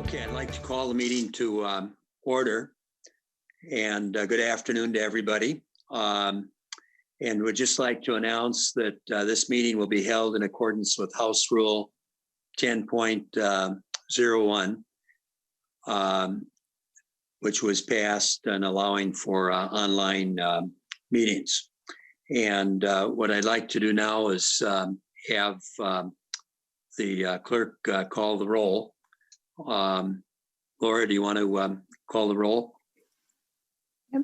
Okay, I'd like to call the meeting to order, and good afternoon to everybody. And would just like to announce that this meeting will be held in accordance with House Rule 10.01, which was passed and allowing for online meetings. And what I'd like to do now is have the clerk call the roll. Laura, do you want to call the roll? Yep.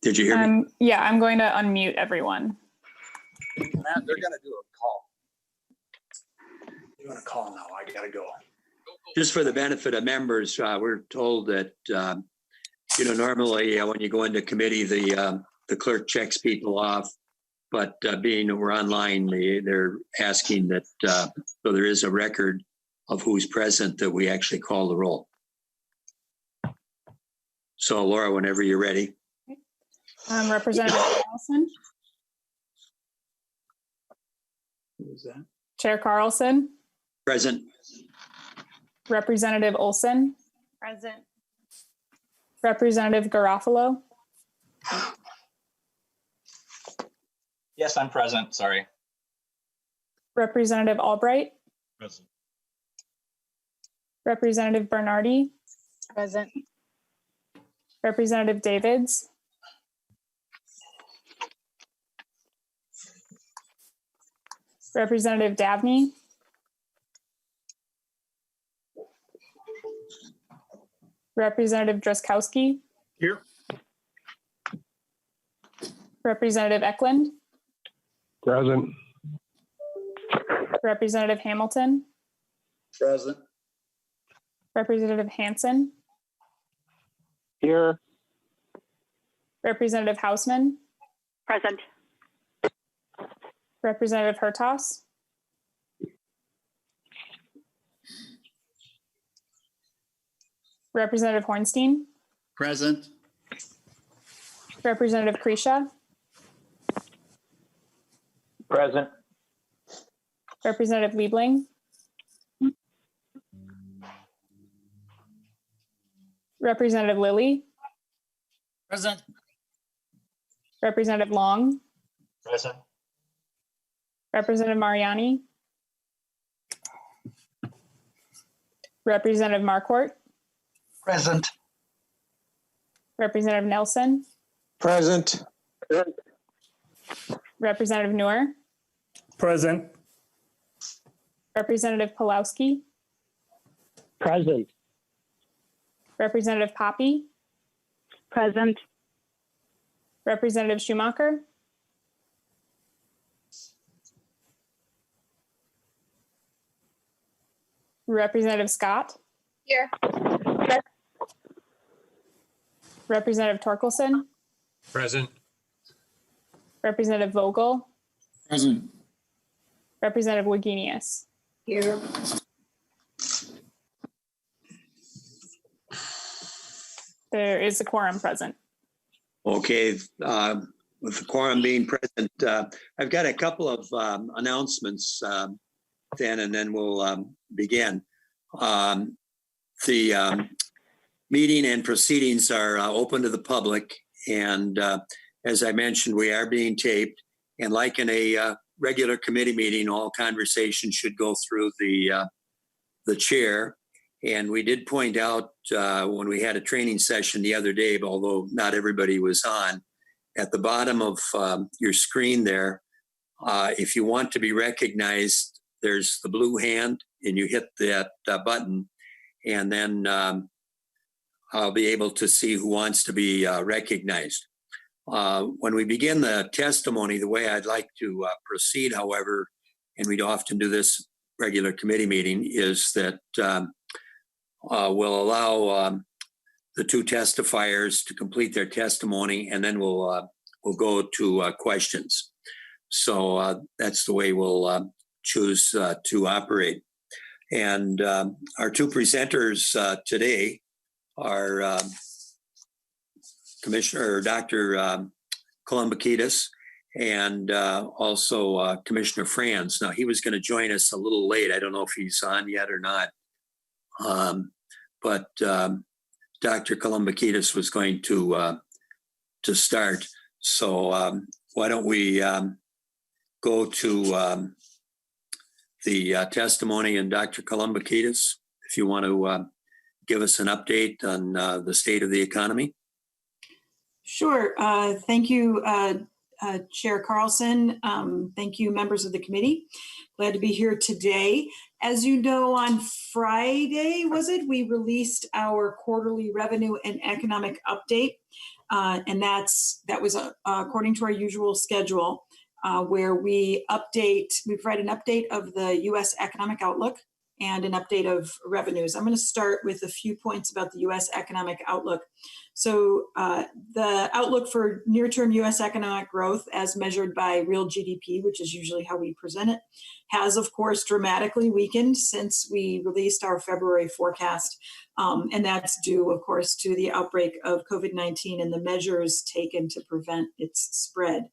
Did you hear me? Yeah, I'm going to unmute everyone. Matt, they're going to do a call. You're going to call now. I got to go. Just for the benefit of members, we're told that, normally when you go into committee, the clerk checks people off. But being that we're online, they're asking that so there is a record of who's present, that we actually call the roll. So Laura, whenever you're ready. Representative Carlson. Who is that? Chair Carlson. Present. Representative Olson. Present. Representative Garofalo. Yes, I'm present. Sorry. Representative Albright. Present. Representative Bernardi. Present. Representative Davids. Representative Dabney. Representative Drazkowski. Here. Representative Eklund. Present. Representative Hamilton. Present. Representative Hansen. Here. Representative Hausman. Present. Representative Hertas. Representative Hornstein. Present. Representative Krisha. Present. Representative Liebling. Representative Lilly. Present. Representative Long. Present. Representative Mariani. Representative Marquardt. Present. Representative Nelson. Present. Representative Noor. Present. Representative Pulowski. Present. Representative Poppy. Present. Representative Schumacher. Representative Scott. Here. Representative Torkelson. Present. Representative Vogel. Present. Representative Wagenius. Here. There is a quorum present. Okay, with the quorum being present, I've got a couple of announcements then, and then we'll begin. The meeting and proceedings are open to the public, and as I mentioned, we are being taped. And like in a regular committee meeting, all conversations should go through the chair. And we did point out when we had a training session the other day, although not everybody was on, at the bottom of your screen there, if you want to be recognized, there's the blue hand, and you hit that button, and then I'll be able to see who wants to be recognized. When we begin the testimony, the way I'd like to proceed, however, and we'd often do this regular committee meeting, is that we'll allow the two testifiers to complete their testimony, and then we'll go to questions. So that's the way we'll choose to operate. And our two presenters today are Commissioner Dr. Kalambokidis and also Commissioner Frans. Now, he was going to join us a little late. I don't know if he's on yet or not. But Dr. Kalambokidis was going to start. So why don't we go to the testimony, and Dr. Kalambokidis, if you want to give us an update on the state of the economy. Sure. Thank you, Chair Carlson. Thank you, members of the committee. Glad to be here today. As you know, on Friday, we released our quarterly revenue and economic update. And that was according to our usual schedule, where we provide an update of the U.S. economic outlook and an update of revenues. I'm going to start with a few points about the U.S. economic outlook. So the outlook for near-term U.S. economic growth as measured by real GDP, which is usually how we present it, has, of course, dramatically weakened since we released our February forecast. And that's due, of course, to the outbreak of COVID-19 and the measures taken to prevent its spread.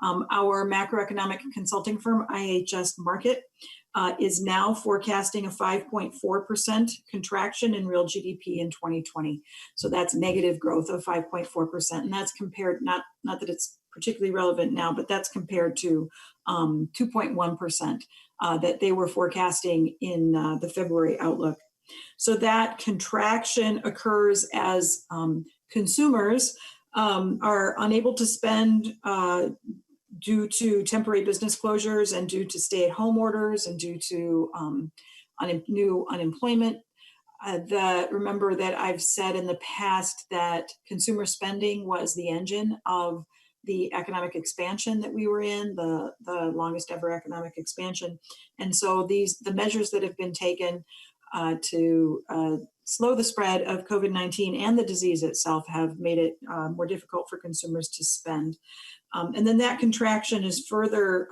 Our macroeconomic consulting firm, IHS Markit, is now forecasting a 5.4% contraction in real GDP in 2020. So that's negative growth of 5.4%. And that's compared, not that it's particularly relevant now, but that's compared to 2.1% that they were forecasting in the February outlook. So that contraction occurs as consumers are unable to spend due to temporary business closures and due to stay-at-home orders and due to new unemployment. Remember that I've said in the past that consumer spending was the engine of the economic expansion that we were in, the longest ever economic expansion. And so the measures that have been taken to slow the spread of COVID-19 and the disease itself have made it more difficult for consumers to spend. And then that contraction is further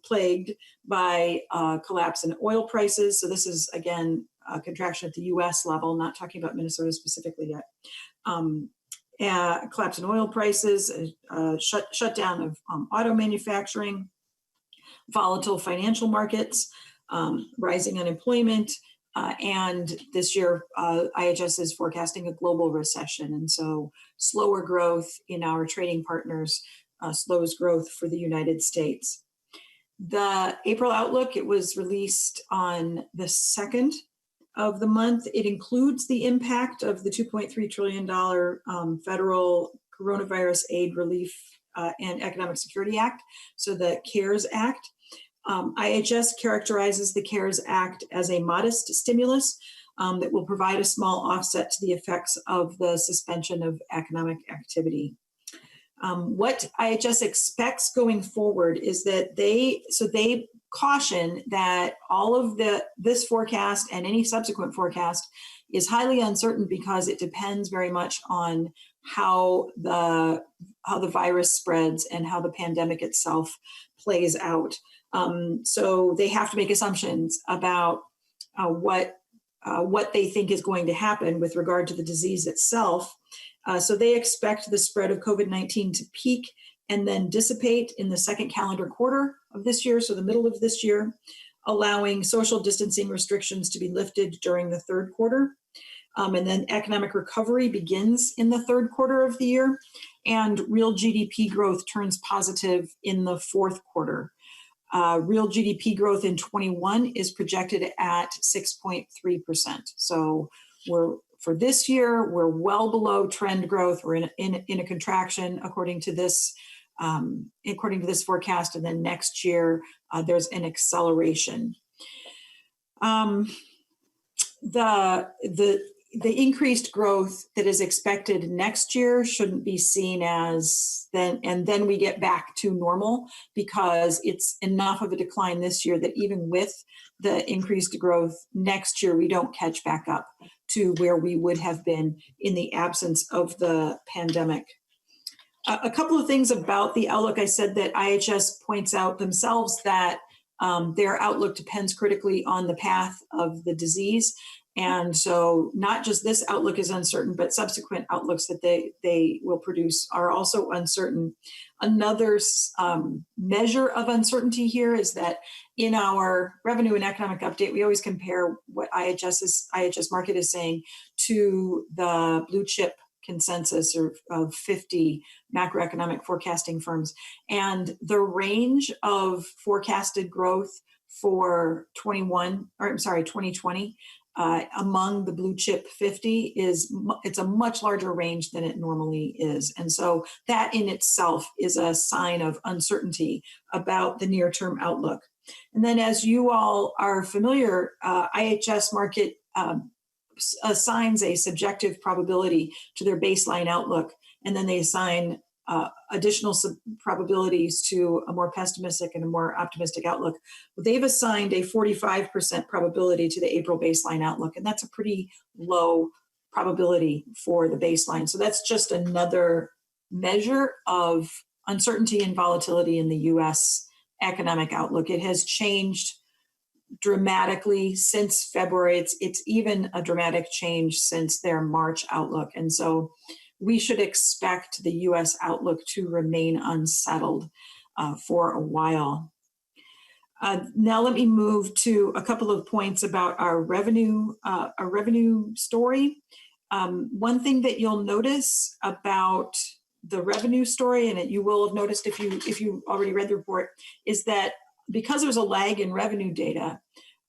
plagued by collapse in oil prices. So this is, again, a contraction at the US level, not talking about Minnesota specifically yet. Collapse in oil prices, shutdown of auto manufacturing, volatile financial markets, rising unemployment, and this year IHS is forecasting a global recession. And so slower growth in our trading partners slows growth for the United States. The April outlook, it was released on the 2nd of the month. It includes the impact of the $2.3 trillion federal coronavirus aid relief and economic security act, so the CARES Act. IHS characterizes the CARES Act as a modest stimulus that will provide a small offset to the effects of the suspension of economic activity. What IHS expects going forward is that they caution that all of this forecast and any subsequent forecast is highly uncertain because it depends very much on how the virus spreads and how the pandemic itself plays out. So they have to make assumptions about what they think is going to happen with regard to the disease itself. So they expect the spread of COVID-19 to peak and then dissipate in the second calendar quarter of this year, so the middle of this year, allowing social distancing restrictions to be lifted during the third quarter. And then economic recovery begins in the third quarter of the year, and real GDP growth turns positive in the fourth quarter. Real GDP growth in 21 is projected at 6.3%. So for this year, we're well below trend growth. We're in a contraction according to this forecast, and then next year there's an acceleration. The increased growth that is expected next year shouldn't be seen as then we get back to normal, because it's enough of a decline this year that even with the increased growth next year, we don't catch back up to where we would have been in the absence of the pandemic. A couple of things about the outlook. I said that IHS points out themselves that Their outlook depends critically on the path of the disease. And so not just this outlook is uncertain, but subsequent outlooks that they will produce are also uncertain. Another measure of uncertainty here is that in our revenue and economic update, we always compare what IHS Markit is saying to the blue chip consensus of 50 macroeconomic forecasting firms. And the range of forecasted growth for 2020 among the blue chip 50 it's a much larger range than it normally is. And so that in itself is a sign of uncertainty about the near-term outlook. And then as you all are familiar, IHS Markit assigns a subjective probability to their baseline outlook, and then they assign additional probabilities to a more pessimistic and a more optimistic outlook. Well, they've assigned a 45% probability to the April baseline outlook, and that's a pretty low probability for the baseline. So that's just another measure of uncertainty and volatility in the U.S. economic outlook. It has changed dramatically since February. It's even a dramatic change since their March outlook. And so we should expect the U.S. outlook to remain unsettled for a while. Now let me move to a couple of points about our revenue story. One thing that you'll notice about the revenue story, and you will have noticed if you already read the report, is that because there's a lag in revenue data,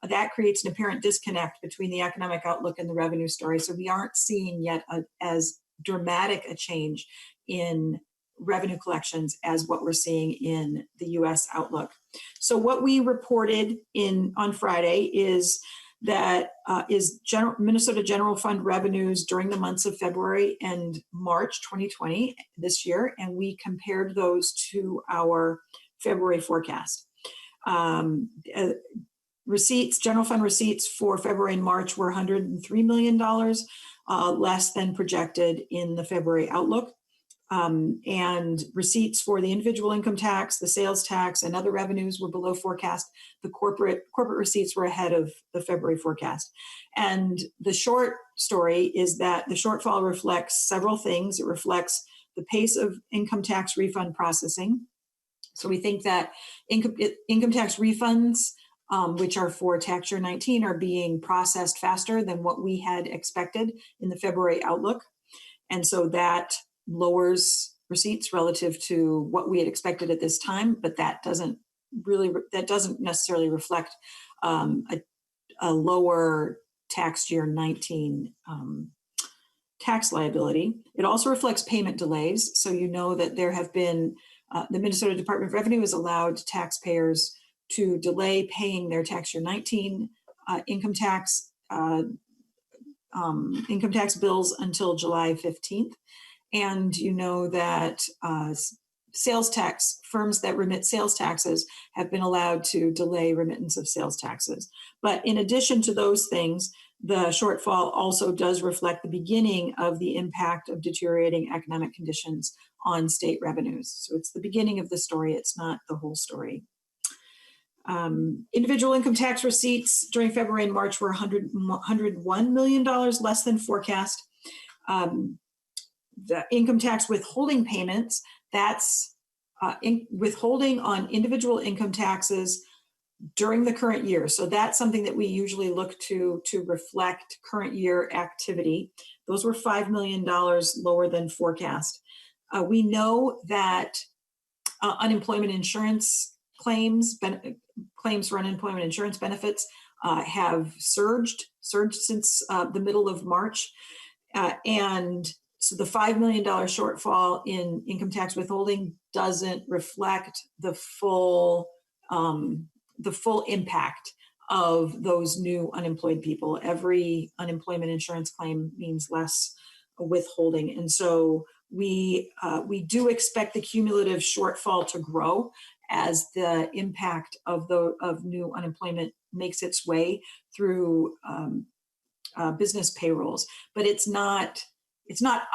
that creates an apparent disconnect between the economic outlook and the revenue story. So we aren't seeing yet as dramatic a change in revenue collections as what we're seeing in the U.S. outlook. So what we reported on Friday is that Minnesota General Fund revenues during the months of February and March 2020 this year, and we compared those to our February forecast. General fund receipts for February and March were $103 million, less than projected in the February outlook. And receipts for the individual income tax, the sales tax, and other revenues were below forecast. The corporate receipts were ahead of the February forecast. And the short story is that the shortfall reflects several things. It reflects the pace of income tax refund processing. So we think that income tax refunds, which are for tax year 19, are being processed faster than what we had expected in the February outlook. And so that lowers receipts relative to what we had expected at this time, but that doesn't necessarily reflect a lower tax year 19 tax liability. It also reflects payment delays. So you know that there have been, the Minnesota Department of Revenue has allowed taxpayers to delay paying their tax year 19 income tax bills until July 15th. And you know that sales tax firms that remit sales taxes have been allowed to delay remittance of sales taxes. But in addition to those things, the shortfall also does reflect the beginning of the impact of deteriorating economic conditions on state revenues. So it's the beginning of the story, it's not the whole story. Individual income tax receipts during February and March were $101 million less than forecast. The income tax withholding payments, that's withholding on individual income taxes during the current year. So that's something that we usually look to reflect current year activity. Those were $5 million lower than forecast. We know that unemployment insurance claims for unemployment insurance benefits have surged since the middle of March. And so the $5 million shortfall in income tax withholding doesn't reflect the full impact of those new unemployed people. Every unemployment insurance claim means less withholding. And so we do expect the cumulative shortfall to grow as the impact of new unemployment makes its way through business payrolls. But it's not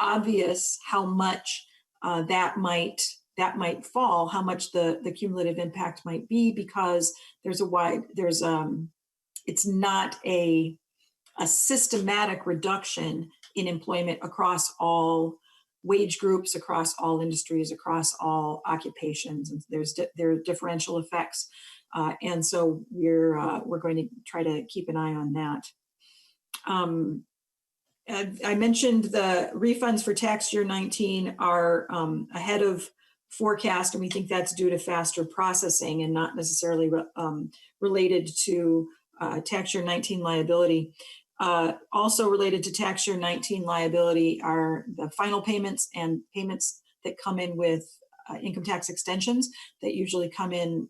obvious how much that might that might fall, how much the cumulative impact might be, because it's not a systematic reduction in employment across all wage groups, across all industries, across all occupations. And there are differential effects. And so we're going to try to keep an eye on that. I mentioned the refunds for tax year 19 are ahead of forecast, and we think that's due to faster processing and not necessarily related to tax year 19 liability. Also related to tax year 19 liability are the final payments and payments that come in with income tax extensions that usually come in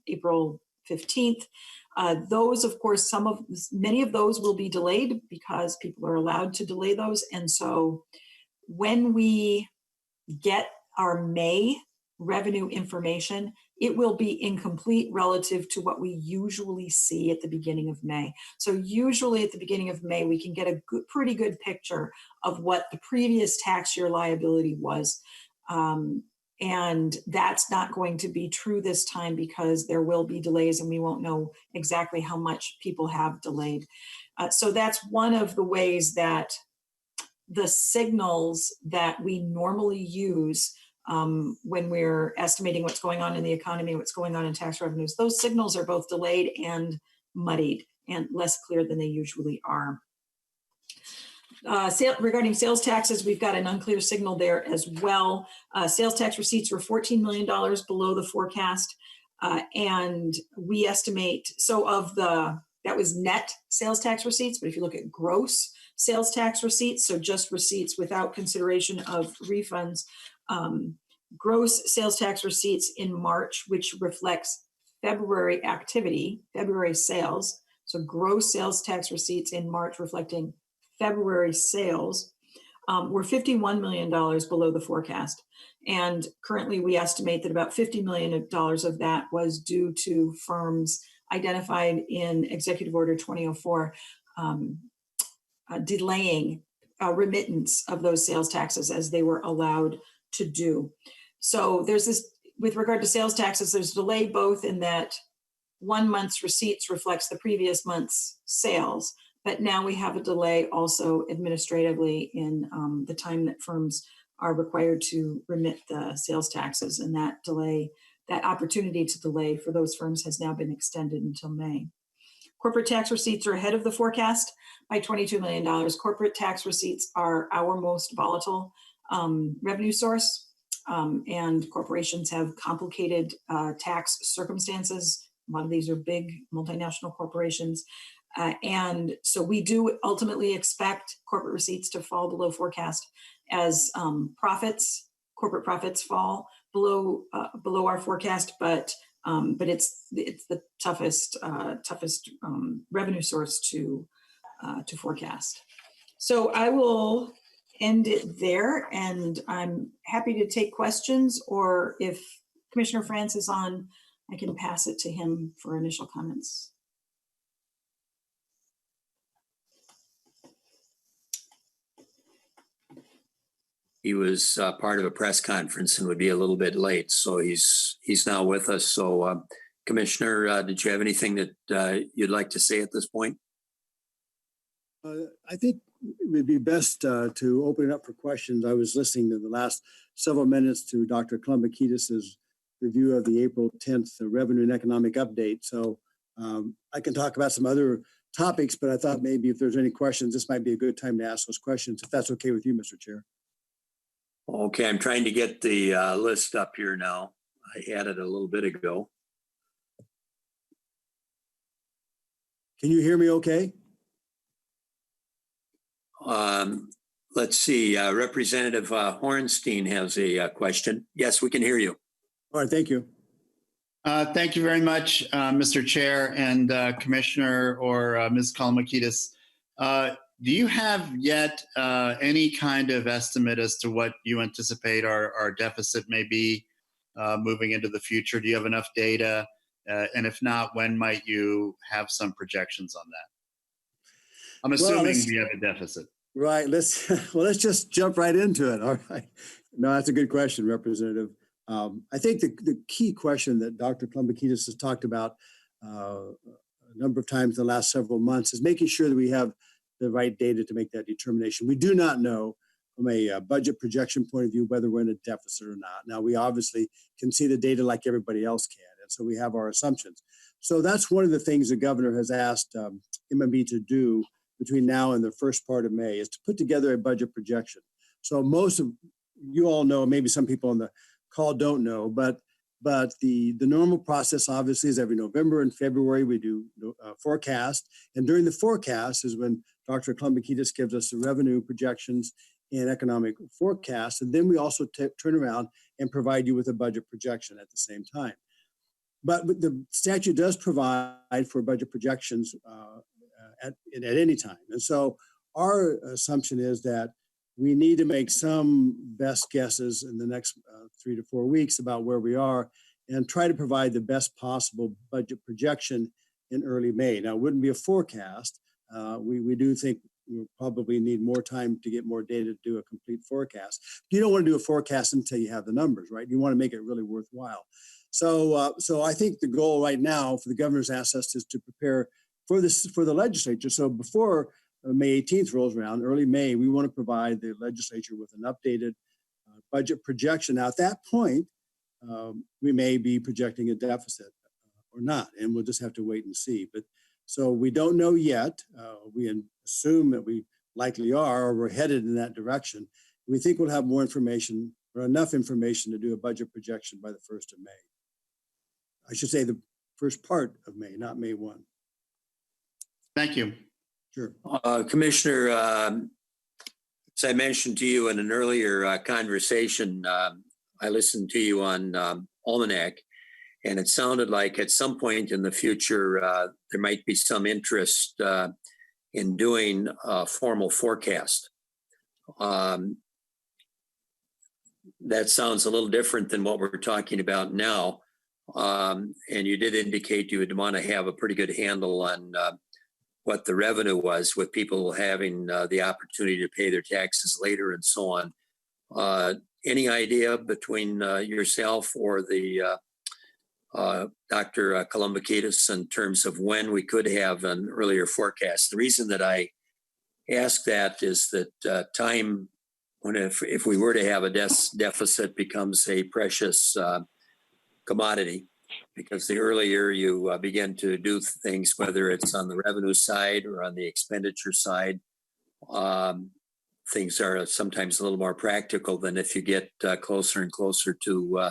April 15th. Those, of course, many of those will be delayed because people are allowed to delay those. And so when we get our May revenue information, it will be incomplete relative to what we usually see at the beginning of May. So usually at the beginning of May, we can get a pretty good picture of what the previous tax year liability was. And that's not going to be true this time because there will be delays and we won't know exactly how much people have delayed. So that's one of the ways that the signals that we normally use when we're estimating what's going on in the economy, what's going on in tax revenues, those signals are both delayed and muddied and less clear than they usually are. Regarding sales taxes, we've got an unclear signal there as well. Sales tax receipts were $14 million below the forecast. And we estimate, that was net sales tax receipts, but if you look at gross sales tax receipts, so just receipts without consideration of refunds, gross sales tax receipts in March, which reflects February activity, February sales. So gross sales tax receipts in March reflecting February sales were $51 million below the forecast. And currently we estimate that about $50 million of that was due to firms identified in Executive Order 2004 delaying remittance of those sales taxes as they were allowed to do. So there's this, with regard to sales taxes, there's delay both in that 1 month's receipts reflects the previous month's sales, but now we have a delay also administratively in the time that firms are required to remit the sales taxes, and that delay, that opportunity to delay for those firms has now been extended until May. Corporate tax receipts are ahead of the forecast by $22 million. Corporate tax receipts are our most volatile revenue source, and corporations have complicated tax circumstances. A lot of these are big multinational corporations. And so we do ultimately expect corporate receipts to fall below forecast as corporate profits fall below our forecast, but it's the toughest revenue source to forecast. So I will end it there, and I'm happy to take questions, or if Commissioner Frans is on, I can pass it to him for initial comments. He was part of a press conference and would be a little bit late, so he's now with us. So, Commissioner, did you have anything that you'd like to say at this point? I think it would be best to open it up for questions. I was listening to the last several minutes to Dr. Kalambokidis' review of the April 10th Revenue and Economic Update. So I can talk about some other topics, but I thought maybe if there's any questions, this might be a good time to ask those questions, if that's okay with you, Mr. Chair. Okay, I'm trying to get the list up here now. I added a little bit ago. Can you hear me okay? Let's see, Representative Hornstein has a question. Yes, we can hear you. All right, thank you. Thank you very much, Mr. Chair and Commissioner or Ms. Kalambokidis. Do you have yet any kind of estimate as to what you anticipate our deficit may be moving into the future? Do you have enough data? And if not, when might you have some projections on that? I'm assuming we have a deficit. Right. Let's just jump right into it. All right. No, that's a good question, Representative. I think the key question that Dr. Kalambokidis has talked about a number of times in the last several months is making sure that we have the right data to make that determination. We do not know from a budget projection point of view whether we're in a deficit or not. Now, we obviously can see the data like everybody else can, and so we have our assumptions. So that's one of the things the governor has asked MMB to do between now and the first part of May, is to put together a budget projection. So most of you all know, maybe some people on the call don't know, but the normal process obviously is every November and February we do forecast, and during the forecast is when Dr. Kalambokidis gives us the revenue projections and economic forecast, and then we also turn around and provide you with a budget projection at the same time. But the statute does provide for budget projections at any time, and so our assumption is that we need to make some best guesses in the next 3 to 4 weeks about where we are and try to provide the best possible budget projection in early May. Now, it wouldn't be a forecast. We do think we'll probably need more time to get more data to do a complete forecast. You don't want to do a forecast until you have the numbers, right? You want to make it really worthwhile. So I think the goal right now for the governor's asked us is to prepare for the legislature. So before May 18th rolls around, early May, we want to provide the legislature with an updated budget projection. Now, at that point, we may be projecting a deficit or not, and we'll just have to wait and see. But so we don't know yet. We assume that we likely are, or we're headed in that direction. We think we'll have more information or enough information to do a budget projection by the 1st of May. I should say the first part of May, not May 1. Thank you. Sure. Commissioner, as I mentioned to you in an earlier conversation, I listened to you on Almanac, and it sounded like at some point in the future, there might be some interest in doing a formal forecast. That sounds a little different than what we're talking about now. And you did indicate you would want to have a pretty good handle on what the revenue was, with people having the opportunity to pay their taxes later and so on. Any idea between yourself or the Dr. Kalambokidis in terms of when we could have an earlier forecast? The reason that I ask that is that time, when if we were to have a deficit, becomes a precious commodity, because the earlier you begin to do things, whether it's on the revenue side or on the expenditure side, things are sometimes a little more practical than if you get closer and closer to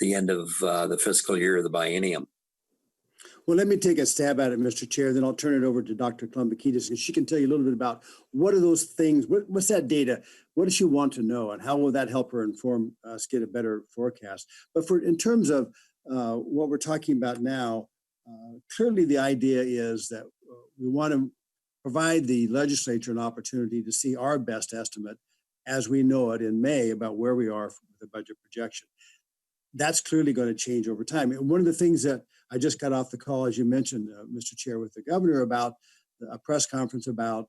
the end of the fiscal year or the biennium. Well, let me take a stab at it, Mr. Chair, then I'll turn it over to Dr. Kalambokidis, and she can tell you a little bit about what are those things, what's that data, what does she want to know, and how will that help her inform us get a better forecast. But in terms of what we're talking about now, clearly the idea is that we want to provide the legislature an opportunity to see our best estimate as we know it in May about where we are with the budget projection. That's clearly going to change over time. And one of the things that I just got off the call, as you mentioned, Mr. Chair, with the governor about a press conference about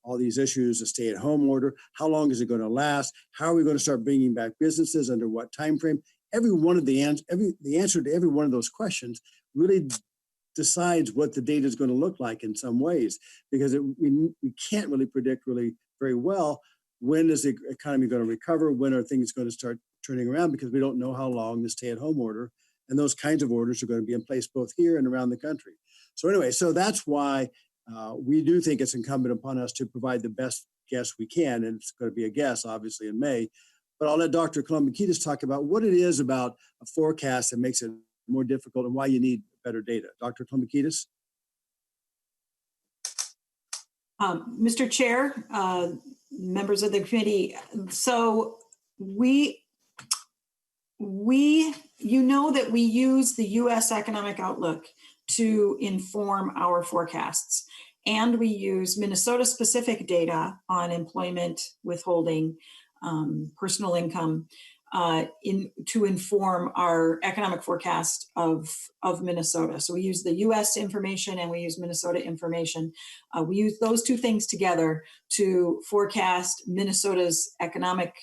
all these issues, the stay-at-home order, how long is it going to last? How are we going to start bringing back businesses? Under what time frame? Every one of the answer to every one of those questions really decides what the data is going to look like in some ways, because we can't really predict really very well when is the economy going to recover, when are things going to start turning around, because we don't know how long the stay-at-home order and those kinds of orders are going to be in place both here and around the country. So anyway, so that's why we do think it's incumbent upon us to provide the best guess we can, and it's going to be a guess, obviously, in May. But I'll let Dr. Kalambokidis talk about what it is about a forecast that makes it more difficult and why you need better data. Dr. Kalambokidis? Mr. Chair, members of the committee, so you know that we use the U.S. economic outlook to inform our forecasts, and we use Minnesota-specific data on employment, withholding, personal income to inform our economic forecast of Minnesota. So we use the U.S. information and we use Minnesota information. We use those two things together to forecast Minnesota's economic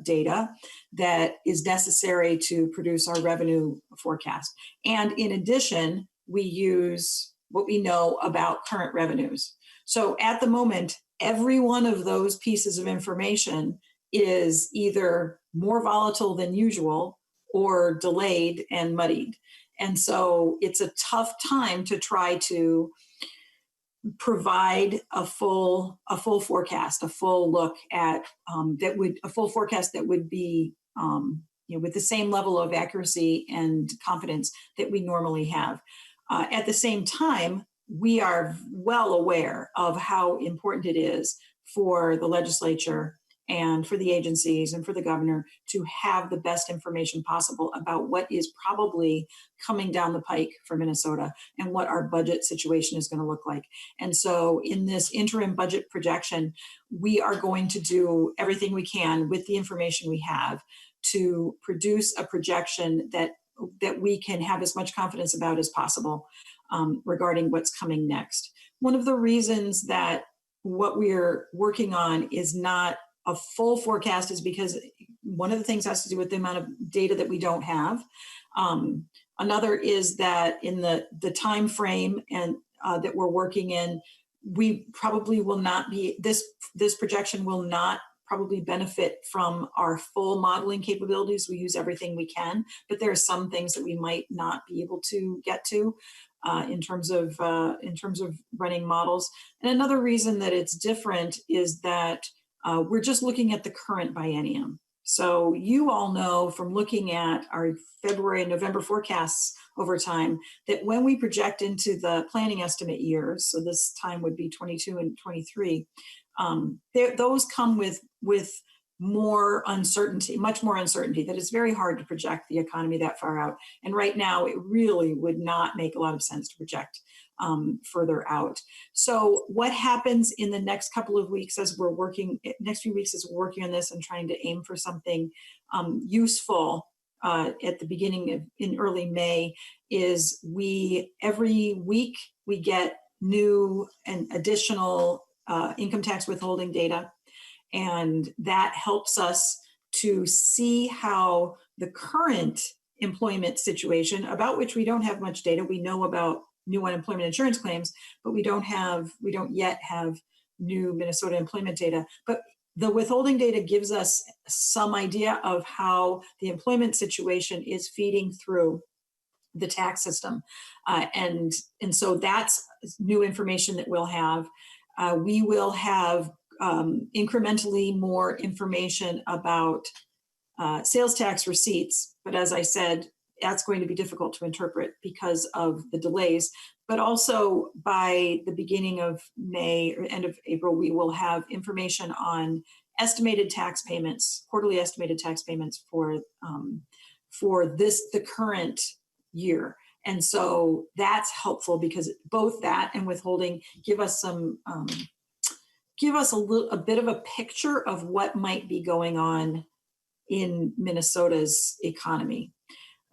data that is necessary to produce our revenue forecast. And in addition, we use what we know about current revenues. So at the moment, every one of those pieces of information is either more volatile than usual or delayed and muddied. And so it's a tough time to try to provide a full forecast, a full look at a full forecast that would be with the same level of accuracy and confidence that we normally have. At the same time, we are well aware of how important it is for the legislature and for the agencies and for the governor to have the best information possible about what is probably coming down the pike for Minnesota and what our budget situation is going to look like. And so in this interim budget projection, we are going to do everything we can with the information we have to produce a projection that we can have as much confidence about as possible regarding what's coming next. One of the reasons that what we're working on is not a full forecast is because one of the things has to do with the amount of data that we don't have. Another is that in the time frame and that we're working in, we probably will not be, this projection will not probably benefit from our full modeling capabilities. We use everything we can, but there are some things that we might not be able to get to in terms of running models. And another reason that it's different is that we're just looking at the current biennium. So you all know from looking at our February and November forecasts over time that when we project into the planning estimate years, so this time would be 22 and 23, those come with more uncertainty, much more uncertainty, that it's very hard to project the economy that far out. And right now, it really would not make a lot of sense to project further out. So what happens in the next couple of weeks as we're working, next few weeks as we're working on this and trying to aim for something useful at the beginning of, in early May, is every week we get new and additional income tax withholding data. And that helps us to see how the current employment situation, about which we don't have much data. We know about new unemployment insurance claims, but we don't yet have new Minnesota employment data. But the withholding data gives us some idea of how the employment situation is feeding through the tax system. And so that's new information that we'll have. We will have incrementally more information about sales tax receipts. But as I said, that's going to be difficult to interpret because of the delays. But also by the beginning of May or end of April, we will have information on estimated tax payments, quarterly estimated tax payments for the current year. And so that's helpful because both that and withholding give us a bit of a picture of what might be going on in Minnesota's economy.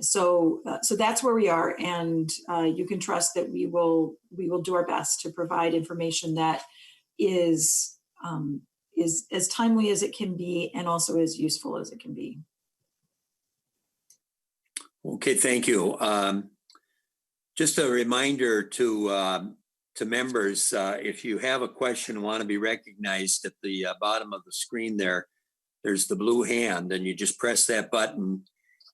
So that's where we are, and you can trust that we will do our best to provide information that is as timely as it can be and also as useful as it can be. Okay, thank you. Just a reminder to members, if you have a question and want to be recognized, at the bottom of the screen there's the blue hand, and you just press that button,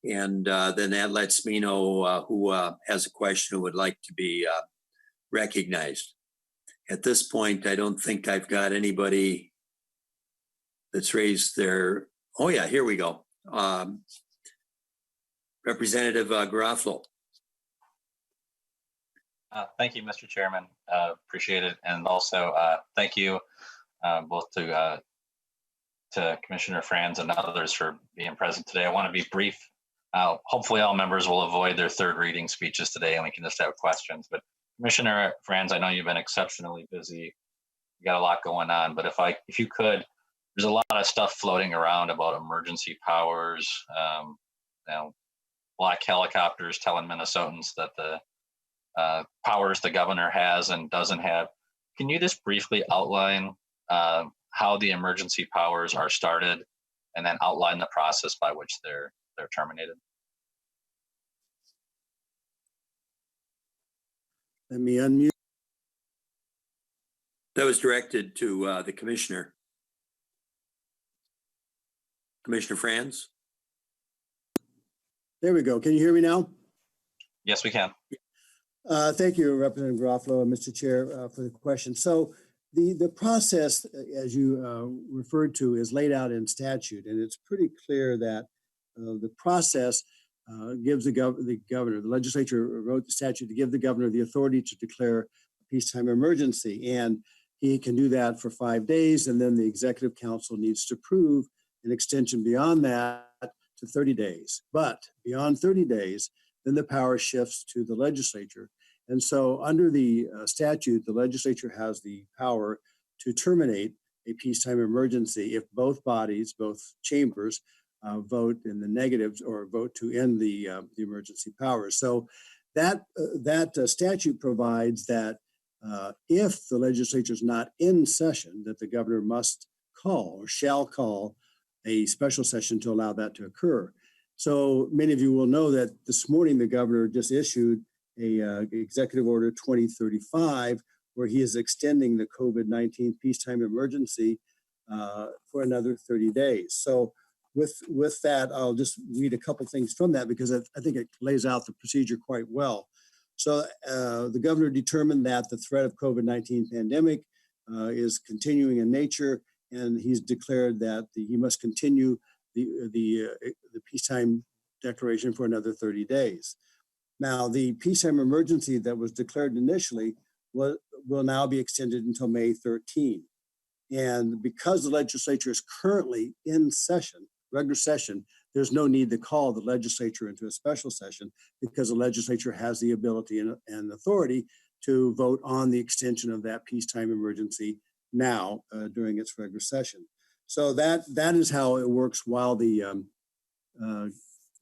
and then that lets me know who has a question who would like to be recognized. At this point, I don't think I've got anybody that's raised their, oh yeah, here we go. Representative Garofalo. Thank you, Mr. Chairman. Appreciate it. And also thank you both to Commissioner Frans and others for being present today. I want to be brief. Hopefully all members will avoid their third reading speeches today and we can just have questions. But Commissioner Frans, I know you've been exceptionally busy. You got a lot going on, but if you could, there's a lot of stuff floating around about emergency powers, black helicopters telling Minnesotans that the powers the governor has and doesn't have. Can you just briefly outline how the emergency powers are started and then outline the process by which they're terminated. Let me unmute. That was directed to the commissioner. Commissioner Frans? There we go. Can you hear me now? Yes, we can. Thank you, Representative Garofalo and Mr. Chair, for the question. So the process, as you referred to, is laid out in statute, and it's pretty clear that the process gives the governor, the legislature wrote the statute to give the governor the authority to declare a peacetime emergency, and he can do that for 5 days, and then the executive council needs to approve an extension beyond that to 30 days. But beyond 30 days, then the power shifts to the legislature. And so under the statute, the legislature has the power to terminate a peacetime emergency if both bodies, both chambers, vote in the negatives or vote to end the emergency powers. So that statute provides that if the legislature is not in session, that the governor must call or shall call a special session to allow that to occur. So many of you will know that this morning the governor just issued a executive order 2035, where he is extending the COVID-19 peacetime emergency for another 30 days. So with that, I'll just read a couple things from that because I think it lays out the procedure quite well. So the governor determined that the threat of COVID-19 pandemic is continuing in nature, and he's declared that he must continue the peacetime declaration for another 30 days. Now, the peacetime emergency that was declared initially will now be extended until May 13. And because the legislature is currently in session, regular session, there's no need to call the legislature into a special session because the legislature has the ability and authority to vote on the extension of that peacetime emergency now during its regular session. So that is how it works while the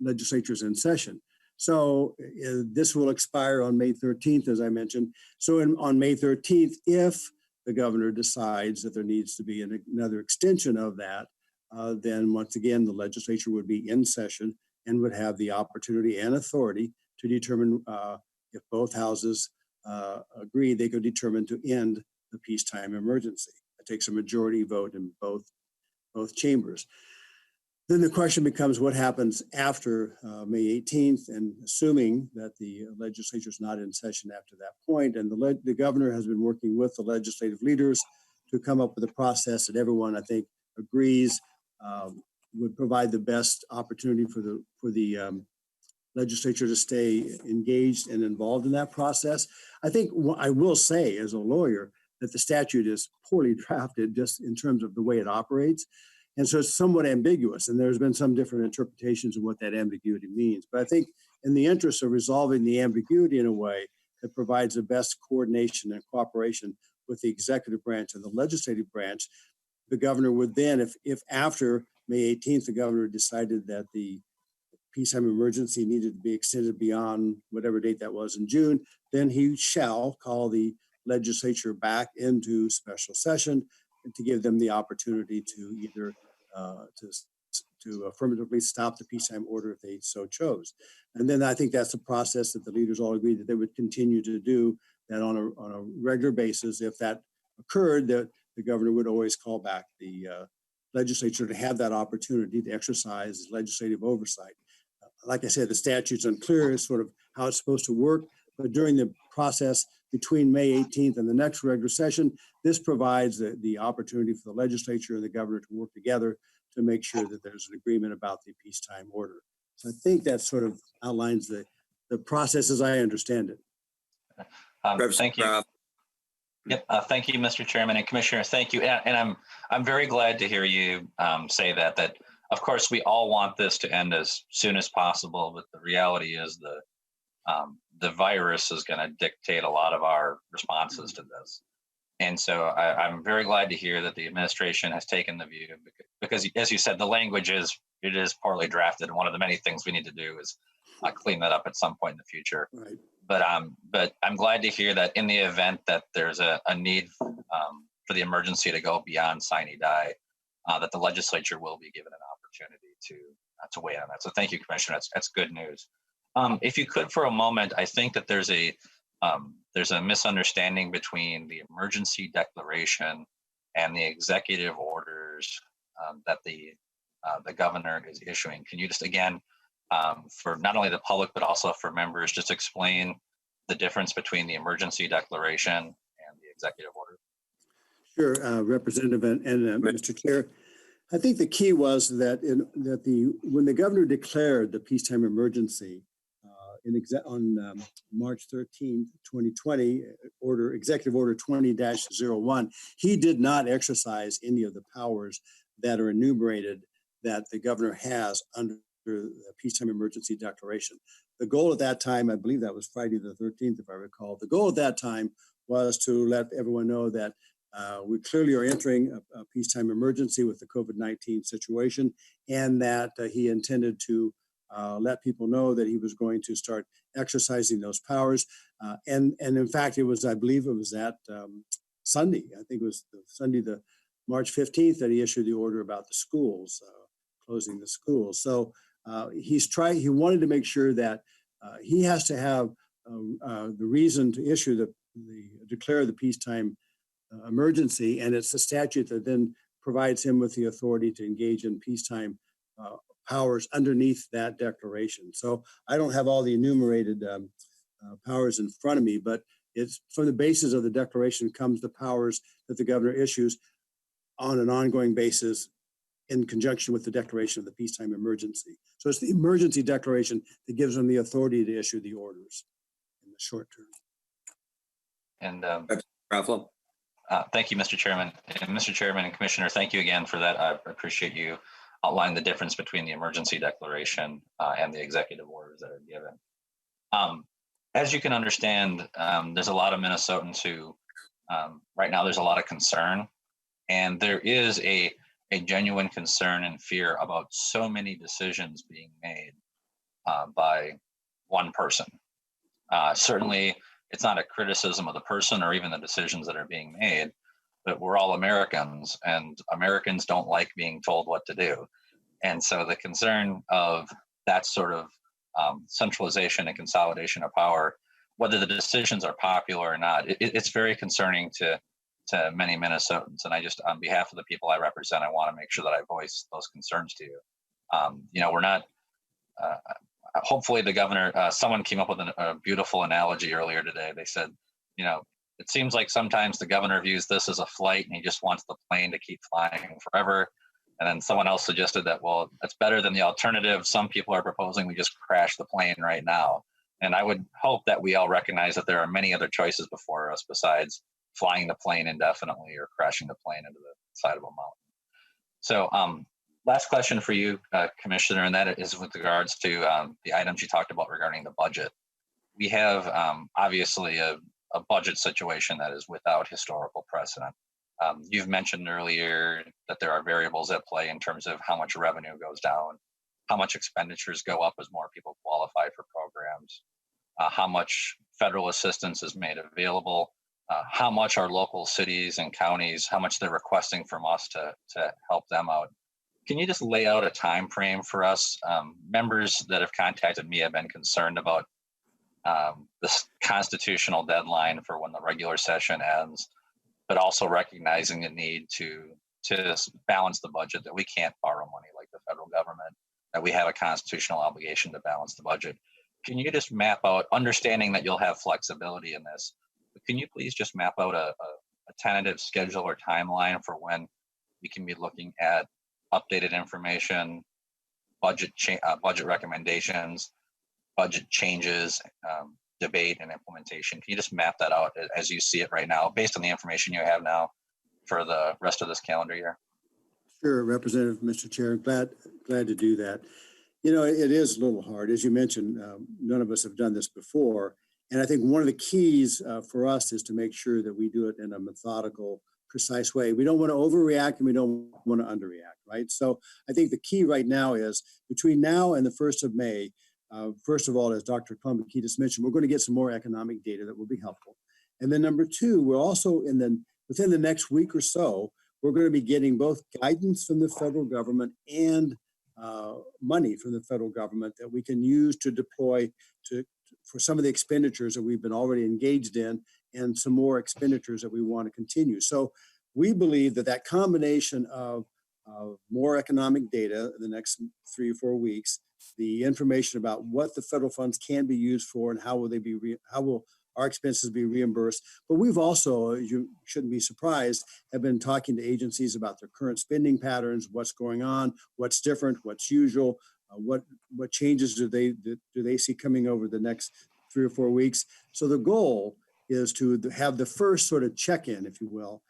legislature is in session. So this will expire on May 13th, as I mentioned. So on May 13th, if the governor decides that there needs to be another extension of that, then once again, the legislature would be in session and would have the opportunity and authority to determine if both houses agree, they could determine to end the peacetime emergency. It takes a majority vote in both chambers. Then the question becomes what happens after May 18th, and assuming that the legislature is not in session after that point, and the governor has been working with the legislative leaders to come up with a process that everyone, I think, agrees would provide the best opportunity for the legislature to stay engaged and involved in that process. I think I will say as a lawyer that the statute is poorly drafted just in terms of the way it operates. And so it's somewhat ambiguous, and there's been some different interpretations of what that ambiguity means. But I think in the interest of resolving the ambiguity in a way that provides the best coordination and cooperation with the executive branch and the legislative branch, the governor would then, if after May 18th, the governor decided that the peacetime emergency needed to be extended beyond whatever date that was in June, then he shall call the legislature back into special session to give them the opportunity to either to affirmatively stop the peacetime order if they so chose. And then I think that's the process that the leaders all agreed that they would continue to do, that on a regular basis. If that occurred, that the governor would always call back the legislature to have that opportunity to exercise legislative oversight. Like I said, the statute's unclear as sort of how it's supposed to work, but during the process between May 18th and the next regular session, this provides the opportunity for the legislature and the governor to work together to make sure that there's an agreement about the peacetime order. So I think that sort of outlines the process as I understand it. Thank you. Yep. Thank you, Mr. Chairman and Commissioner. Thank you. And I'm very glad to hear you say that of course we all want this to end as soon as possible, but the reality is the virus is going to dictate a lot of our responses to this. And so I'm very glad to hear that the administration has taken the view, because as you said, the language is poorly drafted. And one of the many things we need to do is clean that up at some point in the future. Right. But I'm glad to hear that in the event that there's a need for the emergency to go beyond sine die, that the legislature will be given an opportunity. opportunity to weigh in on that. So thank you, Commissioner. That's good news. If you could, for a moment, I think that there's a misunderstanding between the emergency declaration and the executive orders that the governor is issuing. Can you just, again, for not only the public but also for members, just explain the difference between the emergency declaration and the executive order? Sure, Representative and Mr. Chair. I think the key was that when the governor declared the peacetime emergency on March 13, 2020, Executive Order 20-01, he did not exercise any of the powers that are enumerated that the governor has under the peacetime emergency declaration. The goal at that time, I believe that was Friday the 13th, if I recall, the goal at that time was to let everyone know that we clearly are entering a peacetime emergency with the COVID-19 situation, and that he intended to let people know that he was going to start exercising those powers. And in fact, I believe it was that Sunday, I think it was Sunday, the March 15th, that he issued the order about the schools, closing the schools. So he wanted to make sure that he has to have the reason to issue declare the peacetime emergency, and it's the statute that then provides him with the authority to engage in peacetime powers underneath that declaration. So I don't have all the enumerated powers in front of me, but it's from the basis of the declaration comes the powers that the governor issues on an ongoing basis in conjunction with the declaration of the peacetime emergency. So it's the emergency declaration that gives him the authority to issue the orders in the short term. And Ruffalo. thank you, Mr. Chairman. And Mr. Chairman and Commissioner, thank you again for that. I appreciate you outlining the difference between the emergency declaration and the executive orders that are given. As you can understand, there's a lot of Minnesotans who, right now, there's a lot of concern, and there is a genuine concern and fear about so many decisions being made by one person. Certainly, it's not a criticism of the person or even the decisions that are being made, but we're all Americans, and Americans don't like being told what to do. And so the concern of that sort of centralization and consolidation of power, whether the decisions are popular or not, it's very concerning to many Minnesotans. And I just, on behalf of the people I represent, I want to make sure that I voice those concerns to you. We're not, hopefully the governor, someone came up with a beautiful analogy earlier today. They said, it seems like sometimes the governor views this as a flight and he just wants the plane to keep flying forever. And then someone else suggested that, well, that's better than the alternative. Some people are proposing we just crash the plane right now. And I would hope that we all recognize that there are many other choices before us besides flying the plane indefinitely or crashing the plane into the side of a mountain. So last question for you, Commissioner, and that is with regards to the items you talked about regarding the budget. We have obviously a budget situation that is without historical precedent. You've mentioned earlier that there are variables at play in terms of how much revenue goes down, how much expenditures go up as more people qualify for programs, how much federal assistance is made available, how much our local cities and counties, how much they're requesting from us to help them out. Can you just lay out a time frame for us? Members that have contacted me have been concerned about this constitutional deadline for when the regular session ends, but also recognizing the need to balance the budget, that we can't borrow money like the federal government, that we have a constitutional obligation to balance the budget. Can you just map out, understanding that you'll have flexibility in this, but can you please just map out a tentative schedule or timeline for when we can be looking at updated information, budget recommendations, budget changes, debate and implementation? Can you just map that out as you see it right now, based on the information you have now for the rest of this calendar year? Sure, Representative, Mr. Chair, glad to do that. It is a little hard. As you mentioned, none of us have done this before. And I think one of the keys for us is to make sure that we do it in a methodical, precise way. We don't want to overreact and we don't want to underreact, right? So I think the key right now is between now and the 1st of May, first of all, as Dr. Kalambokidis mentioned, we're going to get some more economic data that will be helpful. And then number two, we're also within the next week or so, we're going to be getting both guidance from the federal government and money from the federal government that we can use to deploy for some of the expenditures that we've been already engaged in and some more expenditures that we want to continue. So we believe that that combination of more economic data in the next 3 or 4 weeks, the information about what the federal funds can be used for and how will our expenses be reimbursed. But we've also, you shouldn't be surprised, have been talking to agencies about their current spending patterns, what's going on, what's different, what's usual, what changes do they see coming over the next 3 or 4 weeks. So the goal is to have the first sort of check-in, if you will,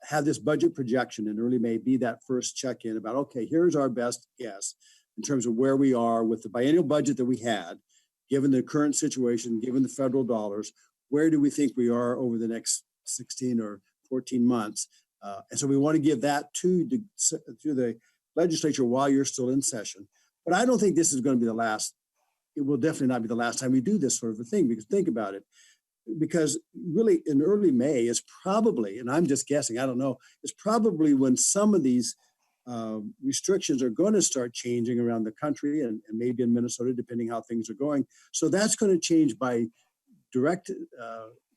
have this budget projection in early May be that first check-in about, okay, here's our best guess in terms of where we are with the biennial budget that we had, given the current situation, given the federal dollars, where do we think we are over the next 16 or 14 months? And so we want to give that to the legislature while you're still in session. But I don't think this is going to be the last. It will definitely not be the last time we do this sort of a thing, because think about it. Because really in early May is probably, and I'm just guessing, I don't know, is probably when some of these restrictions are going to start changing around the country and maybe in Minnesota, depending how things are going. So that's going to change by direct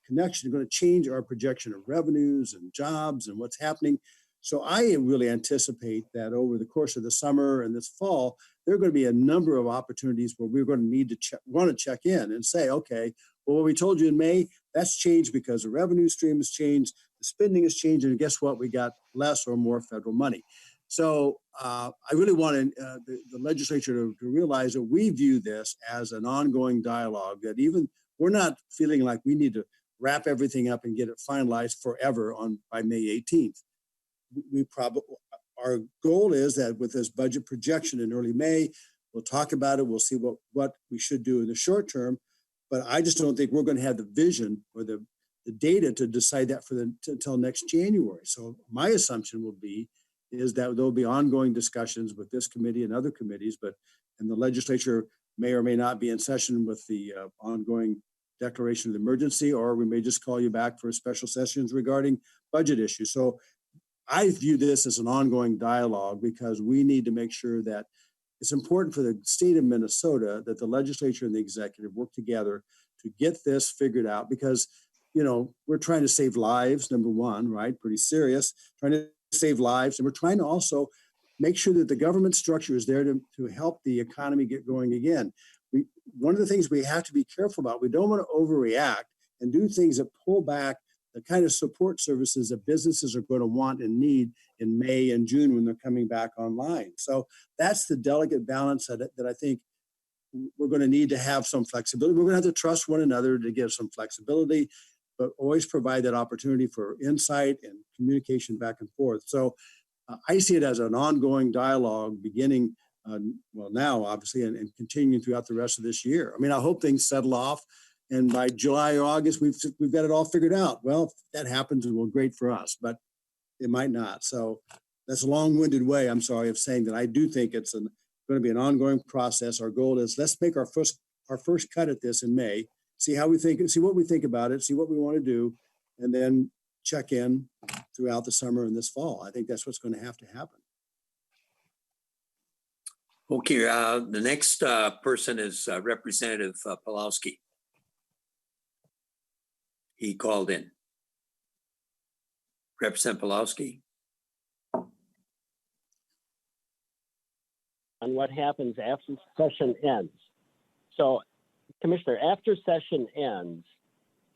connection, going to change our projection of revenues and jobs and what's happening. So I really anticipate that over the course of the summer and this fall, there are going to be a number of opportunities where we're going to need to check in and say, okay, well, what we told you in May, that's changed because the revenue stream has changed, the spending has changed, and guess what? We got less or more federal money. So I really want the legislature to realize that we view this as an ongoing dialogue, that even we're not feeling like we need to wrap everything up and get it finalized forever by May 18th. Our goal is that with this budget projection in early May, we'll talk about it. We'll see what we should do in the short term. But I just don't think we're going to have the vision or the data to decide that until next January. So my assumption is that there'll be ongoing discussions with this committee and other committees, and the legislature may or may not be in session with the ongoing declaration of emergency, or we may just call you back for special sessions regarding budget issues. So I view this as an ongoing dialogue because we need to make sure that it's important for the state of Minnesota that the legislature and the executive work together to get this figured out, because, we're trying to save lives, number one, right? Pretty serious, trying to save lives. And we're trying to also make sure that the government structure is there to help the economy get going again. One of the things we have to be careful about, we don't want to overreact and do things that pull back the kind of support services that businesses are going to want and need in May and June when they're coming back online. So that's the delicate balance that I think we're going to need to have some flexibility. We're going to have to trust one another to give some flexibility, but always provide that opportunity for insight and communication back and forth. So I see it as an ongoing dialogue beginning, now obviously, and continuing throughout the rest of this year. I mean, I hope things settle off. And by July or August, we've got it all figured out. Well, if that happens, it will be great for us, but it might not. So that's a long-winded way, I'm sorry, of saying that I do think it's going to be an ongoing process. Our goal is let's make our first cut at this in May, see what we think about it, see what we want to do, and then check in throughout the summer and this fall. I think that's what's going to happen. Okay, the next person is Representative Pawlowski. He called in. Representative Pawlowski. On what happens after session ends. So, Commissioner, after session ends,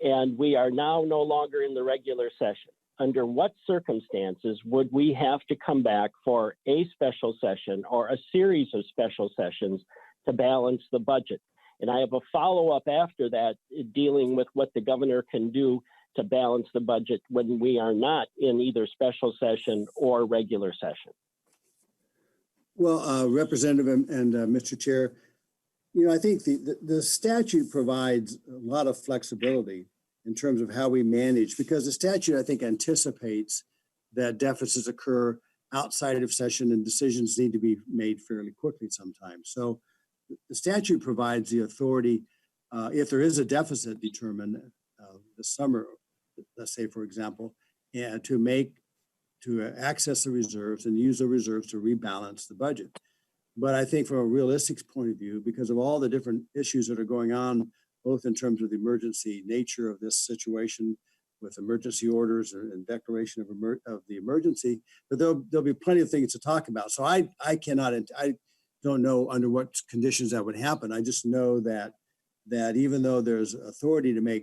and we are now no longer in the regular session, under what circumstances would we have to come back for a special session or a series of special sessions to balance the budget? And I have a follow-up after that dealing with what the governor can do to balance the budget when we are not in either special session or regular session. Well, Representative and Mr. Chair, I think the statute provides a lot of flexibility in terms of how we manage, because the statute, I think, anticipates that deficits occur outside of session and decisions need to be made fairly quickly sometimes. So the statute provides the authority, if there is a deficit determined this summer, let's say, for example, to access the reserves and use the reserves to rebalance the budget. But I think from a realistic point of view, because of all the different issues that are going on, both in terms of the emergency nature of this situation with emergency orders and declaration of the emergency, but there'll be plenty of things to talk about. So I don't know under what conditions that would happen. I just know that even though there's authority to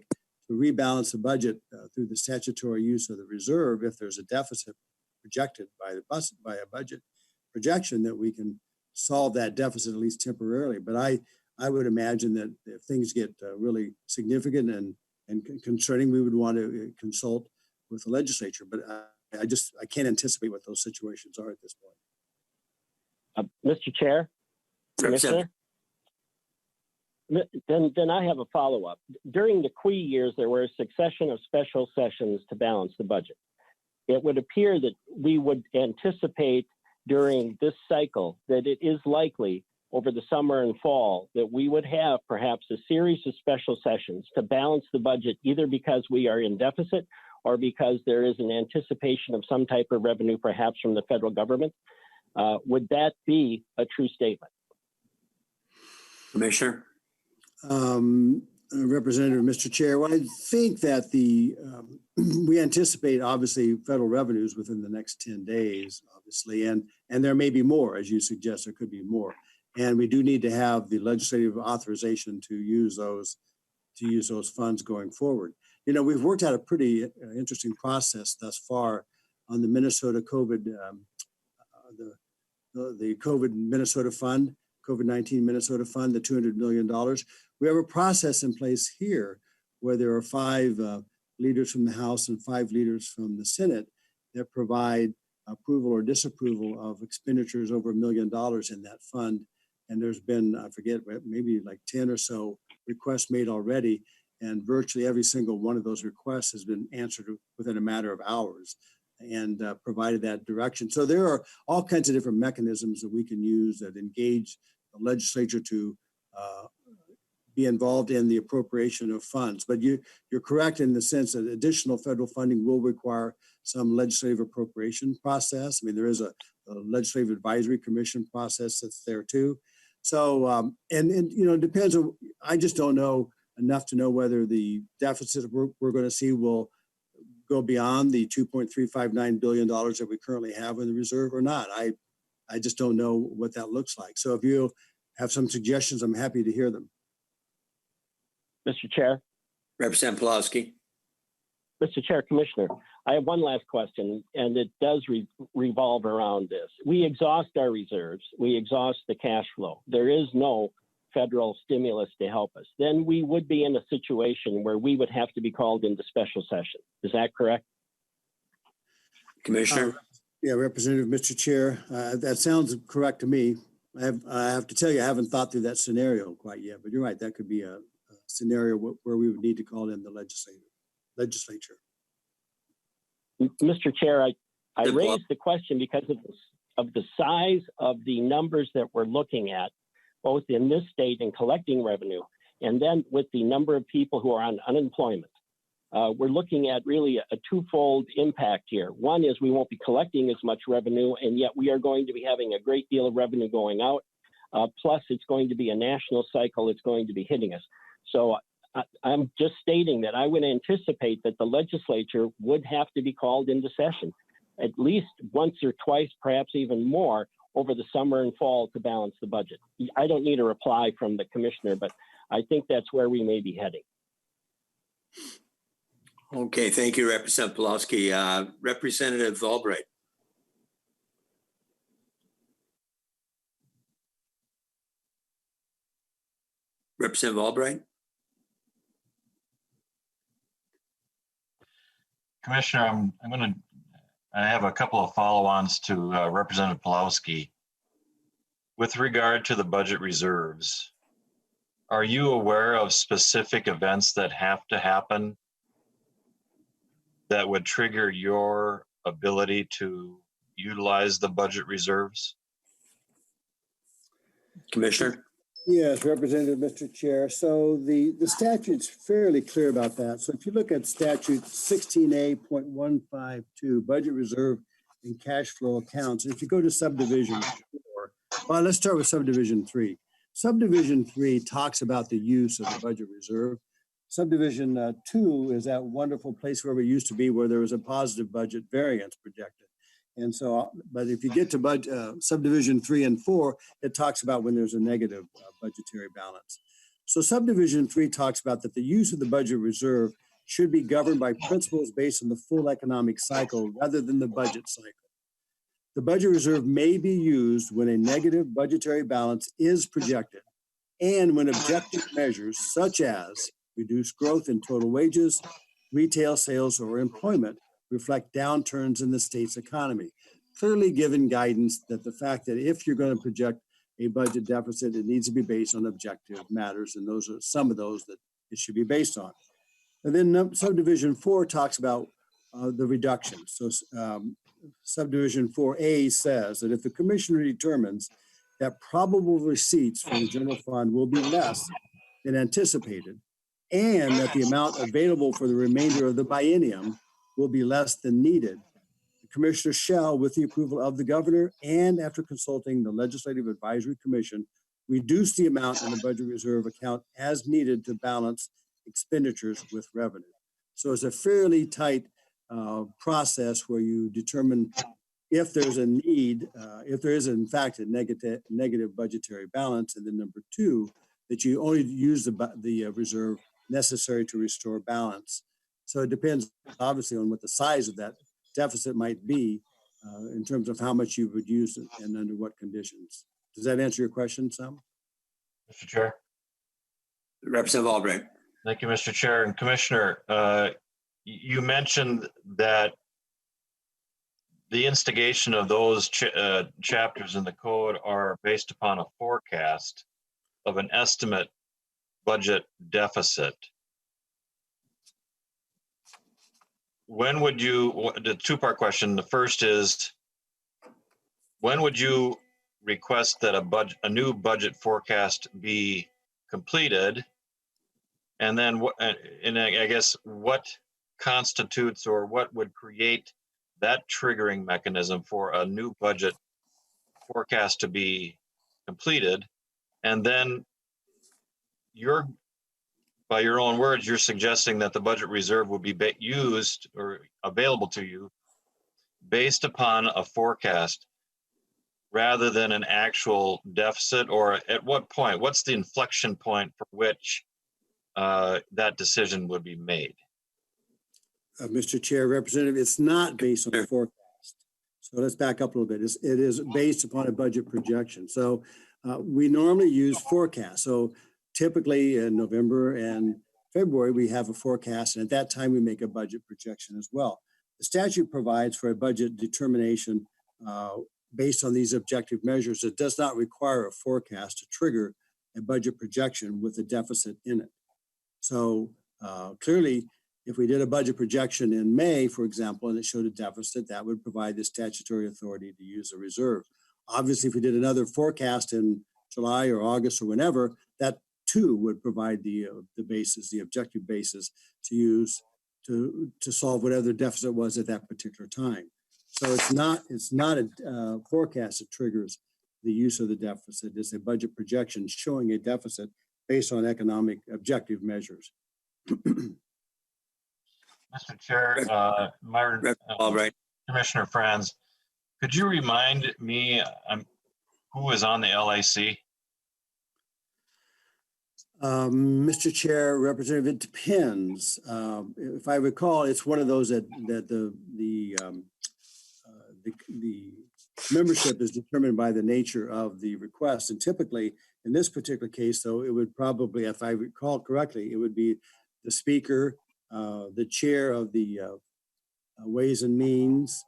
rebalance the budget through the statutory use of the reserve, if there's a deficit projected by a budget projection, that we can solve that deficit at least temporarily. But I would imagine that if things get really significant and concerning, we would want to consult with the legislature. But I can't anticipate what those situations are at this point. Mr. Chair, Commissioner, then I have a follow-up. During the Qui years, there were a succession of special sessions to balance the budget. It would appear that we would anticipate during this cycle that it is likely over the summer and fall that we would have perhaps a series of special sessions to balance the budget, either because we are in deficit or because there is an anticipation of some type of revenue, perhaps from the federal government. Would that be a true statement? Commissioner? Representative, Mr. Chair, well, I think that we anticipate obviously federal revenues within the next 10 days, obviously, and there may be more, as you suggest, there could be more. And we do need to have the legislative authorization to use those funds going forward. You know, we've worked out a pretty interesting process thus far on the Minnesota COVID, the COVID Minnesota Fund, COVID-19 Minnesota Fund, the $200 million. We have a process in place here where there are 5 leaders from the House and 5 leaders from the Senate that provide approval or disapproval of expenditures over $1 million in that fund. And there's been, I forget, maybe like 10 or so requests made already. And virtually every single one of those requests has been answered within a matter of hours and provided that direction. So there are all kinds of different mechanisms that we can use that engage the legislature to be involved in the appropriation of funds. But you're correct in the sense that additional federal funding will require some legislative appropriation process. I mean, there is a legislative advisory commission process that's there too. So, and you know, it depends on, I just don't know enough to know whether the deficit we're going to see will go beyond the $2.359 billion that we currently have in the reserve or not. I just don't know what that looks like. So if you have some suggestions, I'm happy to hear them. Mr. Chair. Representative Pawlowski. Mr. Chair, Commissioner, I have one last question, and it does revolve around this. We exhaust our reserves. We exhaust the cash flow. There is no federal stimulus to help us. Then we would be in a situation where we would have to be called into special session. Is that correct? Commissioner? Yeah, Representative, Mr. Chair, that sounds correct to me. I have to tell you, I haven't thought through that scenario quite yet, but you're right. That could be a scenario where we would need to call in the legislature. Mr. Chair, I raised the question because of the size of the numbers that we're looking at, both in this state in collecting revenue, and then with the number of people who are on unemployment. We're looking at really a twofold impact here. One is we won't be collecting as much revenue, and yet we are going to be having a great deal of revenue going out. Plus, it's going to be a national cycle. It's going to be hitting us. So I'm just stating that I would anticipate that the legislature would have to be called into session at least once or twice, perhaps even more, over the summer and fall to balance the budget. I don't need a reply from the commissioner, but I think that's where we may be heading. Okay, thank you, Representative Pawlowski. Representative Albright. Representative Albright. Commissioner, I have a couple of follow-ons to Representative Pawlowski. With regard to the budget reserves, are you aware of specific events that have to happen that would trigger your ability to utilize the budget reserves? Commissioner? Yes, Representative, Mr. Chair. So the statute's fairly clear about that. So if you look at statute 16A.152, budget reserve and cash flow accounts, if you go to subdivision 4, Well, let's start with subdivision 3. Subdivision 3 talks about the use of the budget reserve. Subdivision 2 is that wonderful place where we used to be, where there was a positive budget variance projected. And so, but if you get to subdivision 3 and 4, it talks about when there's a negative budgetary balance. So subdivision 3 talks about that the use of the budget reserve should be governed by principles based on the full economic cycle rather than the budget cycle. The budget reserve may be used when a negative budgetary balance is projected and when objective measures such as reduced growth in total wages, retail sales, or employment reflect downturns in the state's economy, clearly given guidance that the fact that if you're going to project a budget deficit, it needs to be based on objective matters, and those are some of those that it should be based on. And then subdivision 4 talks about the reduction. So subdivision 4A says that if the commissioner determines that probable receipts from the general fund will be less than anticipated, and that the amount available for the remainder of the biennium will be less than needed, the commissioner shall, with the approval of the governor and after consulting the Legislative Advisory Commission, reduce the amount in the budget reserve account as needed to balance expenditures with revenue. So it's a fairly tight process where you determine if there's a need, if there is in fact a negative budgetary balance, and then number 2, that you only use the reserve necessary to restore balance. So it depends obviously on what the size of that deficit might be in terms of how much you would use it and under what conditions. Does that answer your question, Sam? Mr. Chair. Representative Albright. Thank you, Mr. Chair. And Commissioner, you mentioned that the instigation of those chapters in the code are based upon a forecast of an estimate budget deficit. When would you, the two-part question, the first is, when would you request that a new budget forecast be completed? And then, and I guess, what constitutes or what would create that triggering mechanism for a new budget forecast to be completed? And then by your own words, you're suggesting that the budget reserve will be used or available to you based upon a forecast rather than an actual deficit, or at what point, what's the inflection point for which that decision would be made? Mr. Chair, Representative, it's not based on a forecast. So let's back up a little bit. It is based upon a budget projection. So we normally use forecasts. So typically in November and February, we have a forecast, and at that time we make a budget projection as well. The statute provides for a budget determination based on these objective measures. It does not require a forecast to trigger a budget projection with a deficit in it. So clearly, if we did a budget projection in May, for example, and it showed a deficit, that would provide the statutory authority to use a reserve. Obviously, if we did another forecast in July or August or whenever, that too would provide the basis, the objective basis to use to solve whatever the deficit was at that particular time. So it's not a forecast that triggers the use of the deficit. It's a budget projection showing a deficit based on economic objective measures. Mr. Chair, Myron, Albright. Commissioner Frans, could you remind me who is on the LIC? Mr. Chair, Representative, it depends. If I recall, it's one of those that the membership is determined by the nature of the request. And typically, in this particular case, though, it would probably, if I recall correctly, it would be the speaker, the chair of the Ways and Means,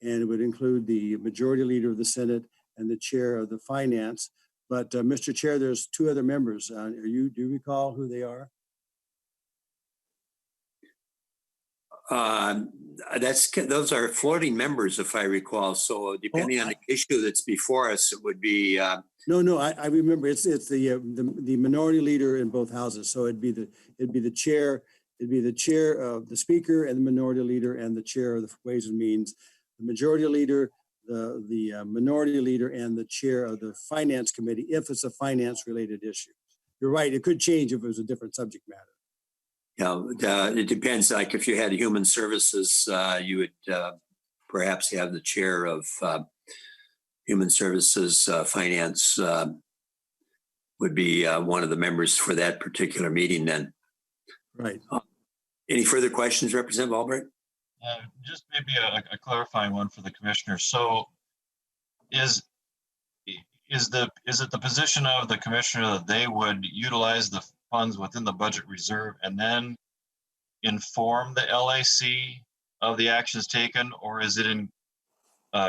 and it would include the majority leader of the Senate and the chair of the Finance. But Mr. Chair, there's 2 other members. Do you recall who they are? Those are floating members, if I recall. So depending on the issue that's before us, it would be. No, I remember. It's the minority leader in both houses. So it'd be the chair. It'd be the chair of the speaker and the minority leader and the chair of the Ways and Means. The majority leader, the minority leader and the chair of the finance committee if it's a finance related issue. You're right, it could change if it was a different subject matter. Yeah, it depends. Like if you had human services, you would perhaps have the chair of human services finance would be one of the members for that particular meeting then. Right. Any further questions, Representative Albright? Just maybe a clarifying one for the commissioner. So is it the position of the commissioner that they would utilize the funds within the budget reserve and then inform the LAC of the actions taken, or is it in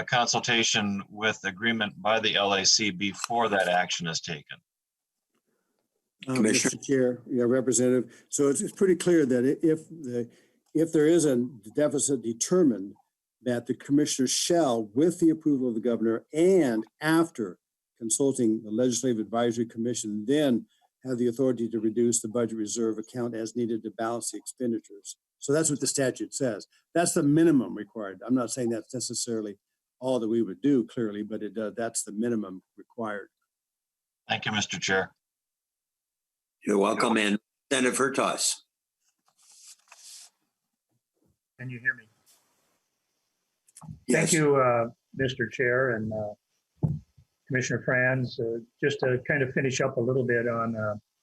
consultation with agreement by the LAC before that action is taken? Commissioner? Mr. Chair, yeah, Representative. So it's pretty clear that if there is a deficit determined, that the commissioner shall, with the approval of the governor and after consulting the Legislative Advisory Commission, then have the authority to reduce the budget reserve account as needed to balance the expenditures. So that's what the statute says. That's the minimum required. I'm not saying that's necessarily all that we would do, clearly, but that's the minimum required. Thank you, Mr. Chair. You're welcome. And Senator Hertaus. Can you hear me? Yes. Thank you, Mr. Chair and Commissioner Frans. Just to kind of finish up a little bit on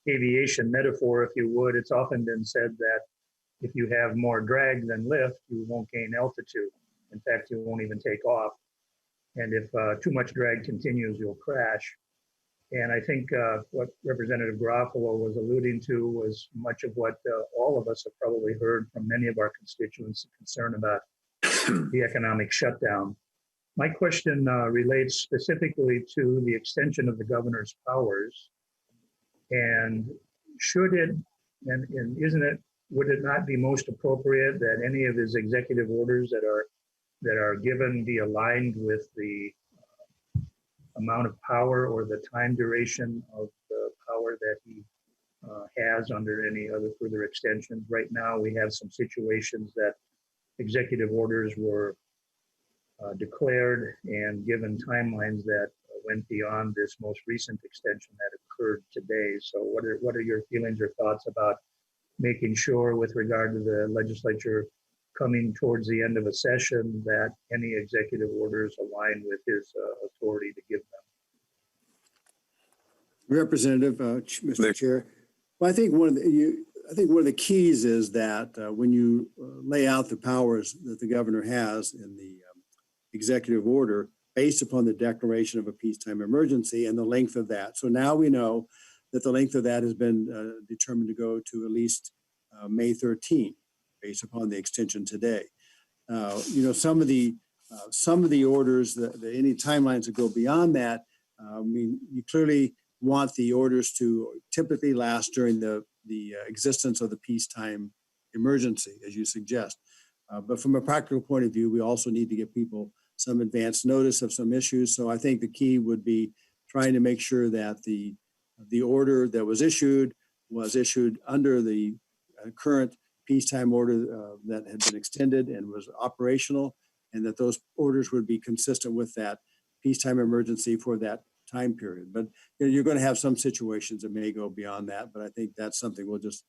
aviation metaphor, if you would, it's often been said that if you have more drag than lift, you won't gain altitude. In fact, you won't even take off. And if too much drag continues, you'll crash. And I think what Representative Garofalo was alluding to was much of what all of us have probably heard from many of our constituents, concern about the economic shutdown. My question relates specifically to the extension of the governor's powers. And should it, and would it not be most appropriate that any of his executive orders that are given be aligned with the amount of power or the time duration of the power that he has under any other further extensions? Right now, we have some situations that executive orders were declared and given timelines that went beyond this most recent extension that occurred today. So what are your feelings or thoughts about making sure with regard to the legislature coming towards the end of a session that any executive orders align with his authority to give them? Representative, Mr. Chair. Well, I think one of the keys is that when you lay out the powers that the governor has in the executive order based upon the declaration of a peacetime emergency and the length of that. So now we know that the length of that has been determined to go to at least May 13, based upon the extension today. Some of the orders, any timelines that go beyond that, I mean, you clearly want the orders to typically last during the existence of the peacetime emergency, as you suggest. But from a practical point of view, we also need to give people some advance notice of some issues. So I think the key would be trying to make sure that the order that was issued under the current peacetime order that had been extended and was operational, and that those orders would be consistent with that peacetime emergency for that time period. But you're going to have some situations that may go beyond that, but I think that's something we'll just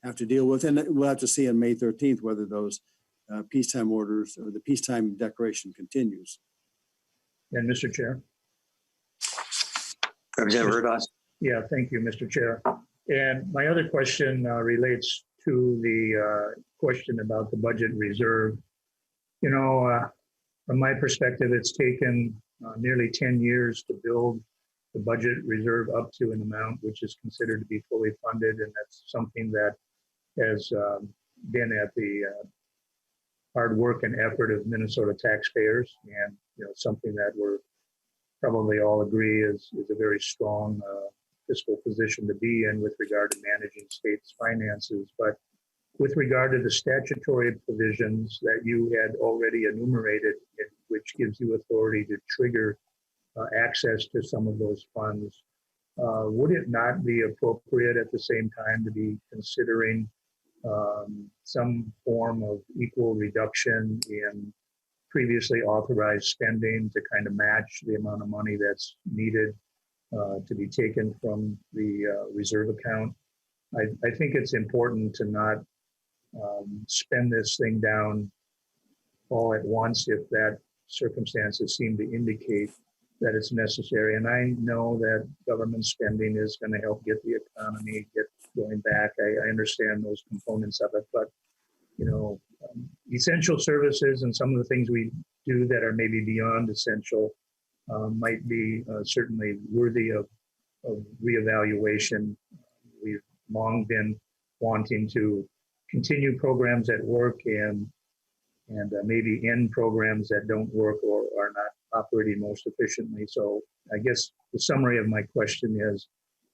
have to deal with. And we'll have to see on May 13th whether those peacetime orders or the peacetime declaration continues. And Mr. Chair. Representative Hertaus. Yeah, thank you, Mr. Chair. And my other question relates to the question about the budget reserve. From my perspective, it's taken nearly 10 years to build the budget reserve up to an amount which is considered to be fully funded, and that's something that has been at the hard work and effort of Minnesota taxpayers, and something that we're probably all agree is a very strong fiscal position to be in with regard to managing states' finances. But with regard to the statutory provisions that you had already enumerated, which gives you authority to trigger access to some of those funds, would it not be appropriate at the same time to be considering some form of equal reduction in previously authorized spending to kind of match the amount of money that's needed to be taken from the reserve account. I think it's important to not spend this thing down all at once if that circumstances seem to indicate that it's necessary. And I know that government spending is going to help get the economy get going back. I understand those components of it, but essential services and some of the things we do that are maybe beyond essential might be certainly worthy of reevaluation. We've long been wanting to continue programs that work and maybe end programs that don't work or are not operating most efficiently. So I guess the summary of my question is,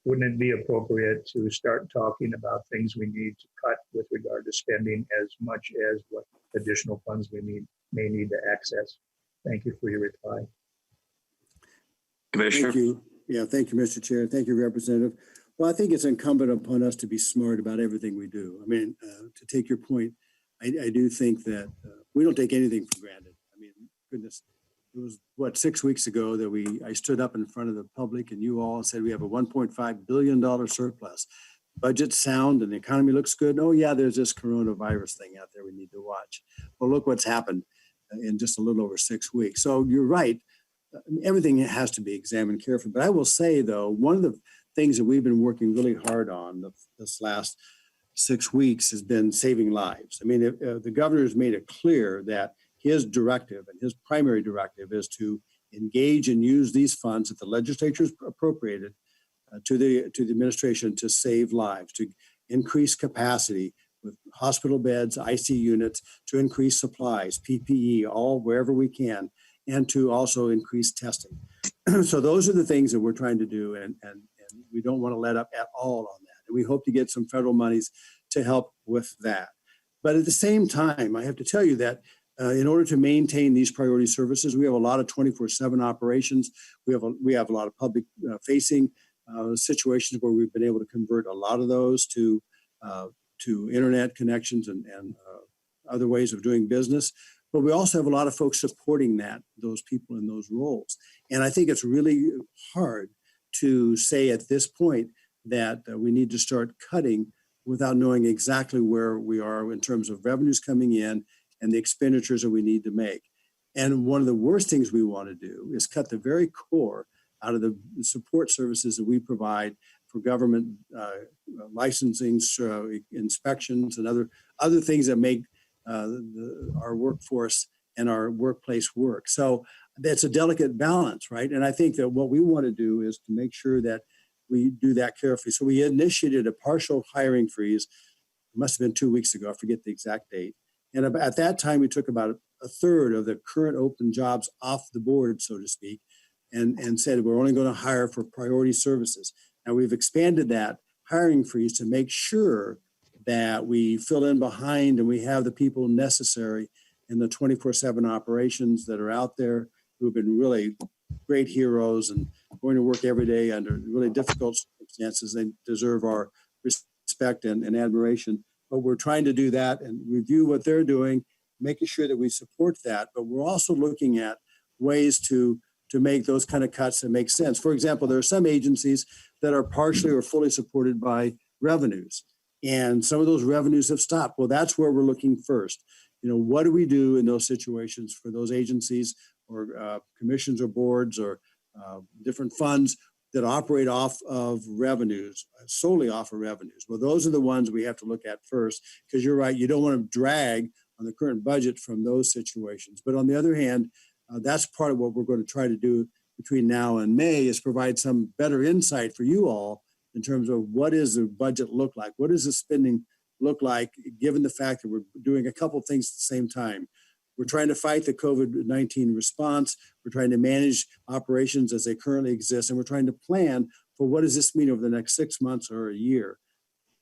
wouldn't it be appropriate to start talking about things we need to cut with regard to spending as much as what additional funds we may need to access? Thank you for your reply. Commissioner? Thank you. Yeah, thank you, Mr. Chair. Thank you, Representative. Well, I think it's incumbent upon us to be smart about everything we do. I mean, to take your point, I do think that we don't take anything for granted. I mean, goodness, it was 6 weeks ago that I stood up in front of the public and you all said we have a $1.5 billion surplus. Budget's sound and the economy looks good. Oh yeah, there's this coronavirus thing out there we need to watch. Well, look what's happened in just a little over 6 weeks. So you're right. Everything has to be examined carefully. But I will say though, one of the things that we've been working really hard on this last 6 weeks has been saving lives. I mean, the governor has made it clear that his directive and his primary directive is to engage and use these funds that the legislature has appropriated to the administration to save lives, to increase capacity with hospital beds, IC units, to increase supplies, PPE, all wherever we can, and to also increase testing. So those are the things that we're trying to do, and we don't want to let up at all on that. And we hope to get some federal monies to help with that. But at the same time, I have to tell you that in order to maintain these priority services, we have a lot of 24/7 operations. We have a lot of public facing situations where we've been able to convert a lot of those to internet connections and other ways of doing business. But we also have a lot of folks supporting those people in those roles. And I think it's really hard to say at this point that we need to start cutting without knowing exactly where we are in terms of revenues coming in and the expenditures that we need to make. And one of the worst things we want to do is cut the very core out of the support services that we provide for government licensing, inspections, and other things that make our workforce and our workplace work. So that's a delicate balance, right? And I think that what we want to do is to make sure that we do that carefully. So we initiated a partial hiring freeze. It must have been 2 weeks ago. I forget the exact date. And at that time, we took about a third of the current open jobs off the board, so to speak, and said we're only going to hire for priority services. Now we've expanded that hiring freeze to make sure that we fill in behind and we have the people necessary in the 24/7 operations that are out there who have been really great heroes and going to work every day under really difficult circumstances. They deserve our respect and admiration. But we're trying to do that and review what they're doing, making sure that we support that. But we're also looking at ways to make those kind of cuts that make sense. For example, there are some agencies that are partially or fully supported by revenues. And some of those revenues have stopped. Well, that's where we're looking first. What do we do in those situations for those agencies or commissions or boards or different funds that operate off of revenues, solely off of revenues? Well, those are the ones we have to look at first, because you're right, you don't want to drag on the current budget from those situations. But on the other hand, that's part of what we're going to try to do between now and May is provide some better insight for you all in terms of what does the budget look like? What does the spending look like, given the fact that we're doing a couple of things at the same time? We're trying to fight the COVID-19 response. We're trying to manage operations as they currently exist. And we're trying to plan for what does this mean over the next 6 months or a year.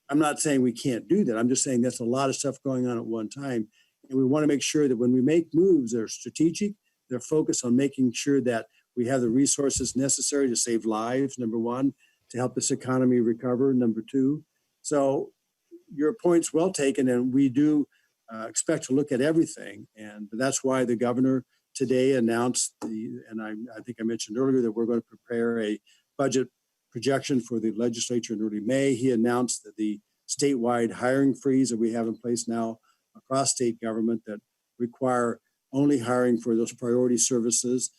I'm not saying we can't do that. I'm just saying that's a lot of stuff going on at one time. And we want to make sure that when we make moves, they're strategic. They're focused on making sure that we have the resources necessary to save lives, number one, to help this economy recover, number two. So your point's well taken, and we do expect to look at everything. And that's why the governor today announced and I think I mentioned earlier that we're going to prepare a budget projection for the legislature in early May. He announced that the statewide hiring freeze that we have in place now across state government that require only hiring for those priority services,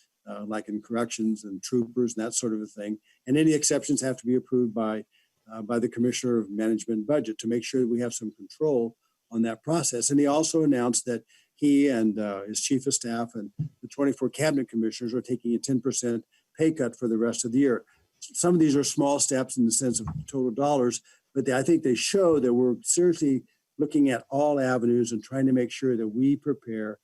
like in corrections and troopers and that sort of a thing. And any exceptions have to be approved by the Commissioner of Management and Budget to make sure that we have some control on that process. And he also announced that he and his chief of staff and the 24 cabinet commissioners are taking a 10% pay cut for the rest of the year. Some of these are small steps in the sense of total dollars, but I think they show that we're seriously looking at all avenues and trying to make sure that we prepare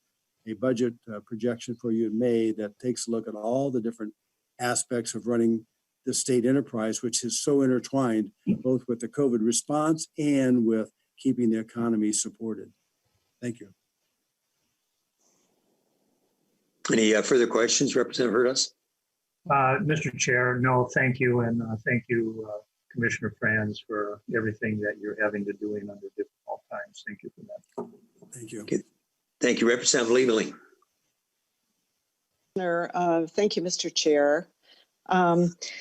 a budget projection for you in May that takes a look at all the different aspects of running the state enterprise, which is so intertwined both with the COVID response and with keeping the economy supported. Thank you. Any further questions, Representative Hurtas? Mr. Chair, no, thank you. And thank you, Commissioner Frans, for everything that you're having to do in under difficult times. Thank you for that. Thank you. Okay. Thank you, Representative Lieberling. Thank you, Mr. Chair.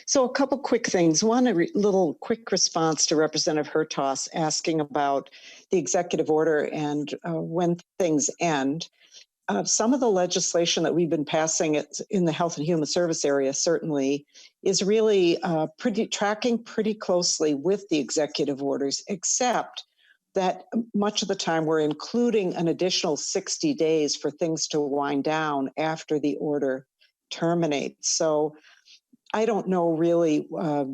So a couple quick things. One, little quick response to Representative Hurtas asking about the executive order and when things end. Some of the legislation that we've been passing in the health and human service area certainly is really tracking pretty closely with the executive orders, except that much of the time we're including an additional 60 days for things to wind down after the order terminates. So I don't know really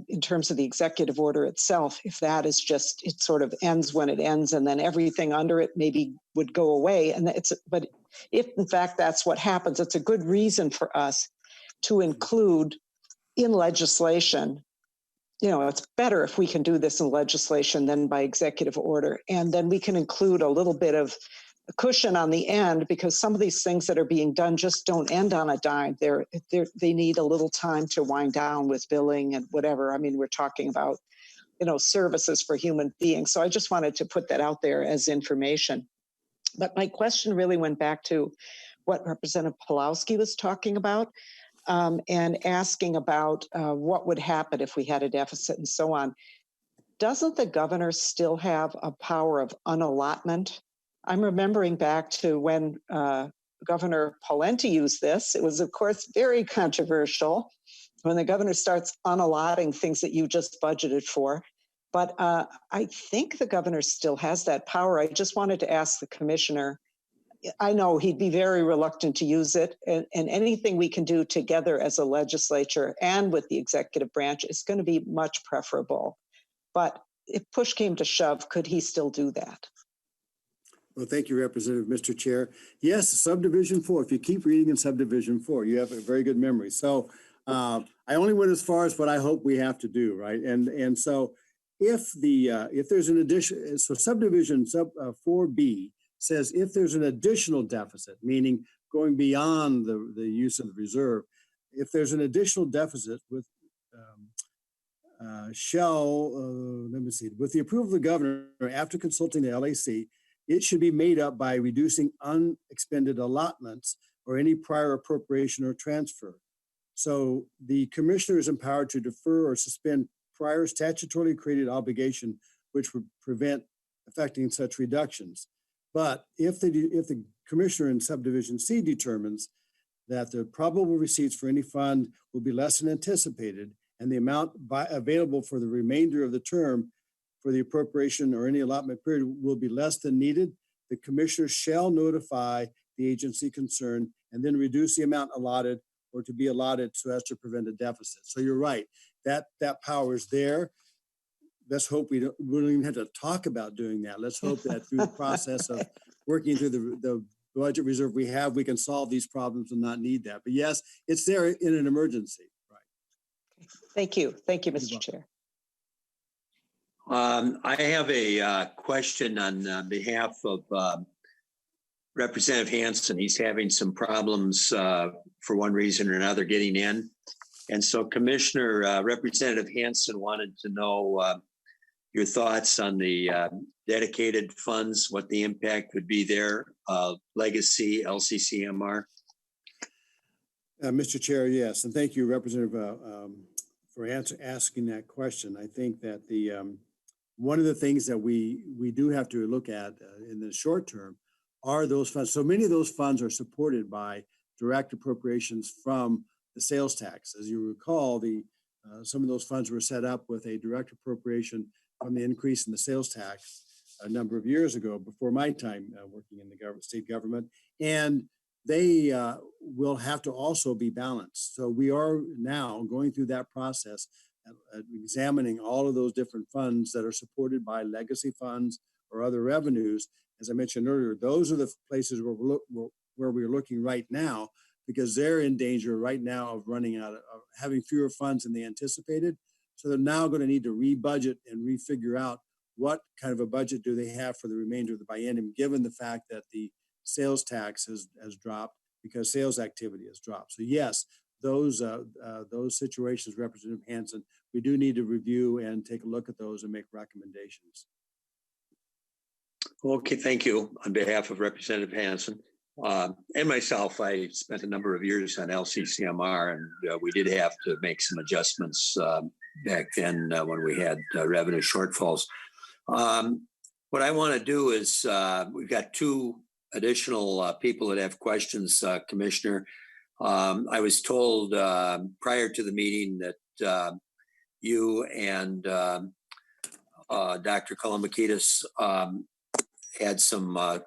in terms of the executive order itself, if that is just, it sort of ends when it ends and then everything under it maybe would go away. But if in fact that's what happens, it's a good reason for us to include in legislation. You know, it's better if we can do this in legislation than by executive order. And then we can include a little bit of a cushion on the end, because some of these things that are being done just don't end on a dime. They need a little time to wind down with billing and whatever. I mean, we're talking about, you know, services for human beings. So I just wanted to put that out there as information. But my question really went back to what Representative Pawlowski was talking about and asking about what would happen if we had a deficit and so on. Doesn't the governor still have a power of unallotment? I'm remembering back to when Governor Pawlenty used this. It was, of course, very controversial when the governor starts unallotting things that you just budgeted for. But I think the governor still has that power. I just wanted to ask the commissioner. I know he'd be very reluctant to use it, and anything we can do together as a legislature and with the executive branch is going to be much preferable. But if push came to shove, could he still do that? Well, thank you, Representative. Mr. Chair. Yes, subdivision 4. If you keep reading in subdivision 4, you have a very good memory. So I only went as far as what I hope we have to do, right? And so if there's an addition, so subdivision 4B says if there's an additional deficit, meaning going beyond the use of the reserve, if there's an additional deficit with with the approval of the governor after consulting the LAC, it should be made up by reducing unexpended allotments or any prior appropriation or transfer. So the commissioner is empowered to defer or suspend prior statutorily created obligation, which would prevent affecting such reductions. But if the commissioner in subdivision C determines that the probable receipts for any fund will be less than anticipated and the amount available for the remainder of the term for the appropriation or any allotment period will be less than needed, the commissioner shall notify the agency concerned and then reduce the amount allotted or to be allotted so as to prevent a deficit. So you're right, that power is there. Let's hope we don't even have to talk about doing that. Let's hope that through the process of working through the budget reserve we have, we can solve these problems and not need that. But yes, it's there in an emergency. Right. Thank you. Thank you, Mr. Chair. I have a question on behalf of Representative Hansen. He's having some problems for one reason or another getting in. And so Representative Hansen wanted to know your thoughts on the dedicated funds, what the impact would be there, legacy LCCMR. Mr. Chair, yes, and thank you, Representative, for asking that question. I think that one of the things that we do have to look at in the short term are those funds. So many of those funds are supported by direct appropriations from the sales tax. As you recall, some of those funds were set up with a direct appropriation from the increase in the sales tax a number of years ago, before my time working in the state government, and they will have to also be balanced. So we are now going through that process, examining all of those different funds that are supported by legacy funds or other revenues. As I mentioned earlier, those are the places where we're looking right now, because they're in danger right now of running out of having fewer funds than they anticipated. So they're now going to need to re-budget and refigure out what kind of a budget do they have for the remainder of the biennium, given the fact that the sales tax has dropped because sales activity has dropped. So yes, those situations, Representative Hansen, we do need to review and take a look at those and make recommendations. Okay, thank you. On behalf of Representative Hansen and myself, I spent a number of years on LCCMR, and we did have to make some adjustments back then when we had revenue shortfalls. What I want to do is we've got two additional people that have questions, Commissioner. I was told prior to the meeting that you and Dr. Kalambokidis had some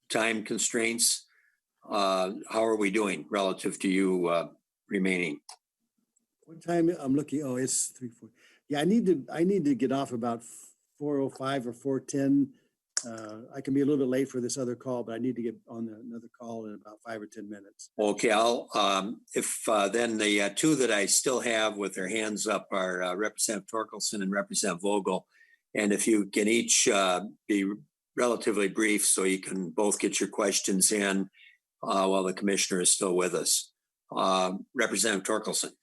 time constraints. How are we doing relative to you remaining? What time I'm looking? Oh, it's 3:40. Yeah, I need to get off about 4:05 or 4:10. I can be a little bit late for this other call, but I need to get on another call in about 5 or 10 minutes. Okay, I'll then the two that I still have with their hands up are Representative Torkelson and Representative Vogel, and if you can each be relatively brief so you can both get your questions in while the commissioner is still with us. Representative Torkelson.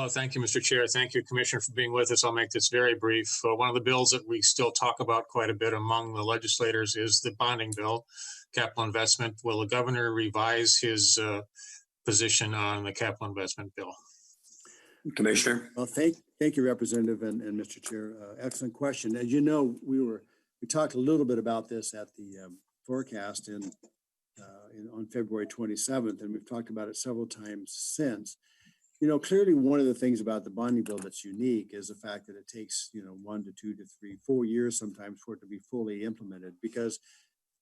Thank you, Mr. Chair. Thank you, Commissioner, for being with us. I'll make this very brief. One of the bills that we still talk about quite a bit among the legislators is the bonding bill, capital investment. Will the governor revise his position on the capital investment bill? Commissioner. Well, thank you, Representative and Mr. Chair. Excellent question. As you know, we talked a little bit about this at the forecast on February 27th, and we've talked about it several times since. You know, clearly one of the things about the bonding bill that's unique is the fact that it takes, 1 to 2 to 3, 4 years sometimes for it to be fully implemented, because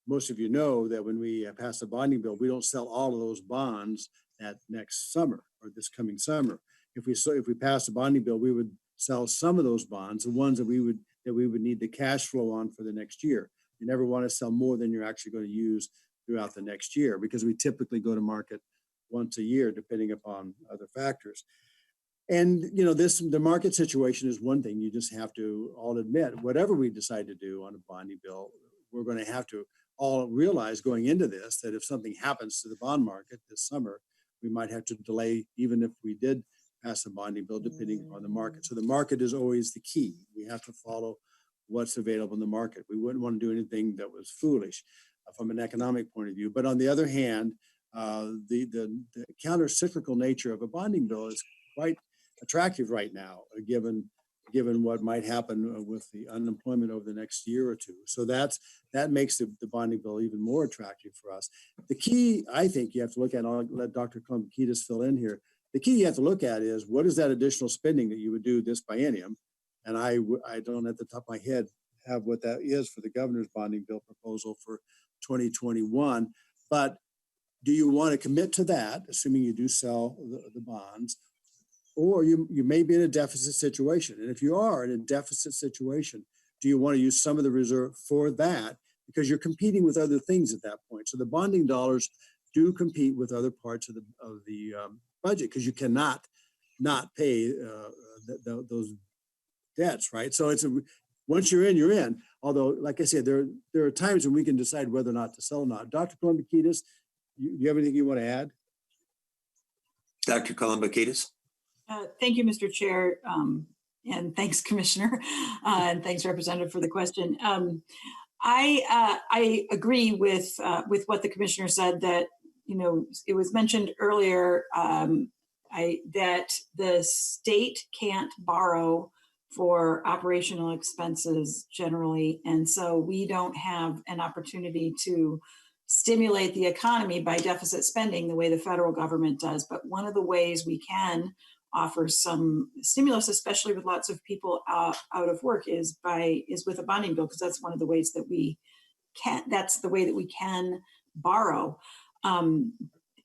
most of you know that when we pass the bonding bill, we don't sell all of those bonds that next summer or this coming summer. If we pass the bonding bill, we would sell some of those bonds, the ones that we would need the cash flow on for the next year. You never want to sell more than you're actually going to use throughout the next year, because we typically go to market once a year, depending upon other factors. And, the market situation is one thing. You just have to all admit, whatever we decide to do on a bonding bill, we're going to have to all realize going into this that if something happens to the bond market this summer, we might have to delay, even if we did pass a bonding bill, depending upon the market. So the market is always the key. We have to follow what's available in the market. We wouldn't want to do anything that was foolish from an economic point of view. But on the other hand, the counter-cyclical nature of a bonding bill is quite attractive right now, given what might happen with the unemployment over the next year or two. So that makes the bonding bill even more attractive for us. The key, I think, you have to look at, and I'll let Dr. Kalambokidis fill in here, the key you have to look at is what is that additional spending that you would do this biennium? And I don't at the top of my head have what that is for the governor's bonding bill proposal for 2021, but do you want to commit to that, assuming you do sell the bonds, or you may be in a deficit situation? And if you are in a deficit situation, do you want to use some of the reserve for that? Because you're competing with other things at that point. So the bonding dollars do compete with other parts of the budget, because you cannot not pay those debts, right? So once you're in, you're in. Although, like I said, there are times when we can decide whether or not to sell or not. Dr. Kalambokidis, you have anything you want to add? Dr. Kalambokidis. Thank you, Mr. Chair. And thanks, Commissioner, and thanks, Representative, for the question. I agree with what the Commissioner said, that, you know, it was mentioned earlier that the state can't borrow for operational expenses generally, and so we don't have an opportunity to stimulate the economy by deficit spending the way the federal government does. But one of the ways we can offer some stimulus, especially with lots of people out of work, is with a bonding bill, because that's one of the ways that we can. That's the way that we can borrow. And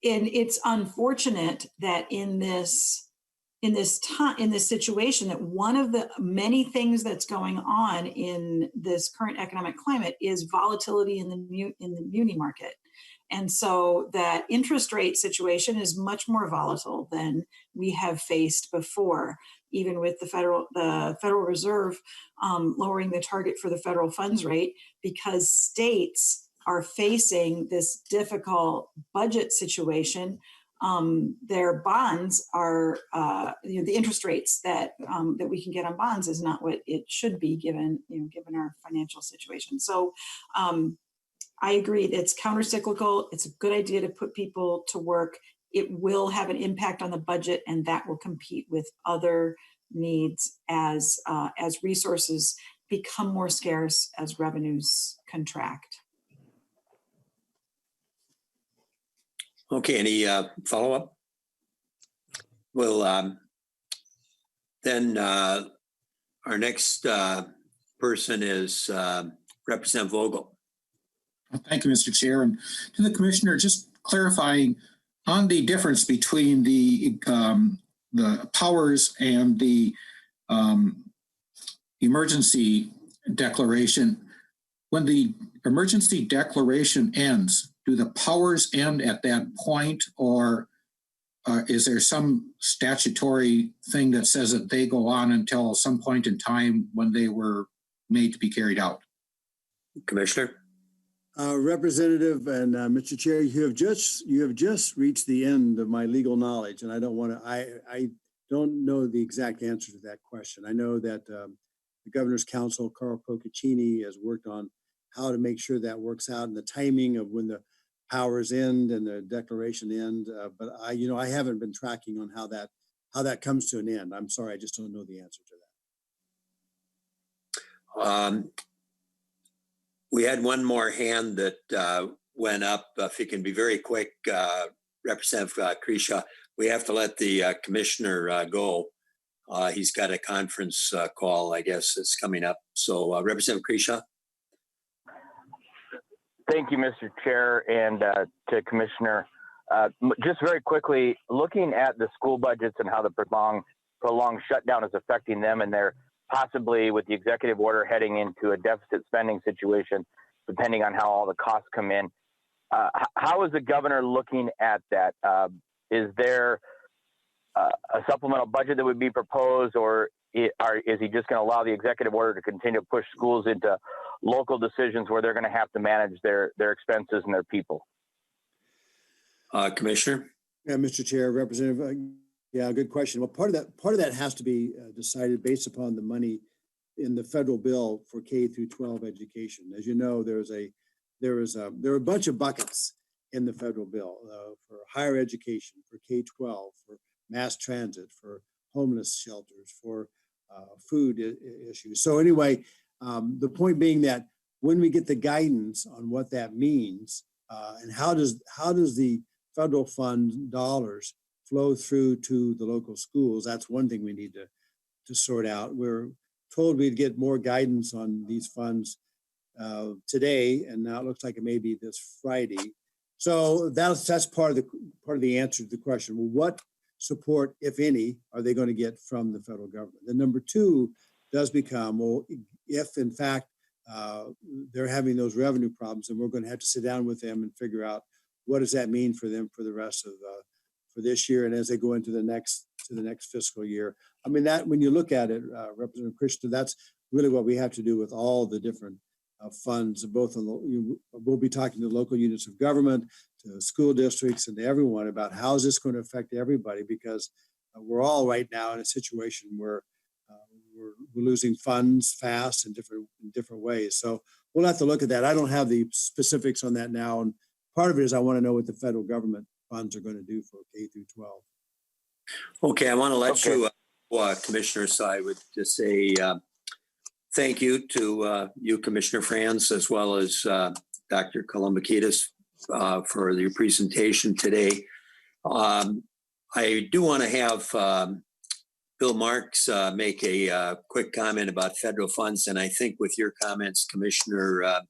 it's unfortunate that in this situation, that one of the many things that's going on in this current economic climate is volatility in the muni market. And so that interest rate situation is much more volatile than we have faced before, even with the Federal Reserve lowering the target for the federal funds rate, because states are facing this difficult budget situation. Their bonds are, the interest rates that we can get on bonds is not what it should be given our financial situation. So I agree, it's countercyclical. It's a good idea to put people to work. It will have an impact on the budget, and that will compete with other needs as resources become more scarce, as revenues contract. Okay, any follow-up? Well, then our next person is Representative Vogel. Thank you, Mr. Chair. And to the Commissioner, just clarifying on the difference between the powers and the emergency declaration. When the emergency declaration ends, do the powers end at that point, or is there some statutory thing that says that they go on until some point in time when they were made to be carried out? Commissioner? Representative and Mr. Chair, you have just reached the end of my legal knowledge, and I don't know the exact answer to that question. I know that the Governor's Counsel, Carl Procaccini, has worked on how to make sure that works out and the timing of when the powers end and the declaration end. But I haven't been tracking on how that comes to an end. I'm sorry, I just don't know the answer to that. We had one more hand that went up. If you can be very quick, Representative Krisha, we have to let the commissioner go. He's got a conference call, I guess, that's coming up. So Representative Krisha. Thank you, Mr. Chair, and to Commissioner. Just very quickly, looking at the school budgets and how the prolonged shutdown is affecting them, and they're possibly, with the executive order, heading into a deficit spending situation, depending on how all the costs come in. How is the governor looking at that? Is there a supplemental budget that would be proposed, or is he just going to allow the executive order to continue to push schools into local decisions where they're going to have to manage their expenses and their people? Commissioner? Yeah, Mr. Chair, Representative. Yeah, good question. Well, part of that has to be decided based upon the money in the federal bill for K through 12 education. As you know, there are a bunch of buckets in the federal bill for higher education, for K-12, for mass transit, for homeless shelters, for food issues. So anyway, the point being that when we get the guidance on what that means and how does the federal fund dollars flow through to the local schools, that's one thing we need to sort out. We're told we'd get more guidance on these funds today, and now it looks like it may be this Friday. So that's part of the answer to the question. Well, what support, if any, are they going to get from the federal government? The number two does become, well, if in fact they're having those revenue problems, then we're going to have to sit down with them and figure out what does that mean for them for the rest of for this year and as they go into the next fiscal year. I mean, that when you look at it, Representative Krishna, that's really what we have to do with all the different funds. Both we'll be talking to local units of government, to school districts, and to everyone about how is this going to affect everybody, because we're all right now in a situation where we're losing funds fast in different ways. So we'll have to look at that. I don't have the specifics on that now. And part of it is I want to know what the federal government funds are going to do for K through 12. Okay, I want to let you, Commissioner, so I would just say thank you to you, Commissioner Frans, as well as Dr. Kalambokidis for your presentation today. I do want to have Bill Marx make a quick comment about federal funds, and I think with your comments, Commissioner,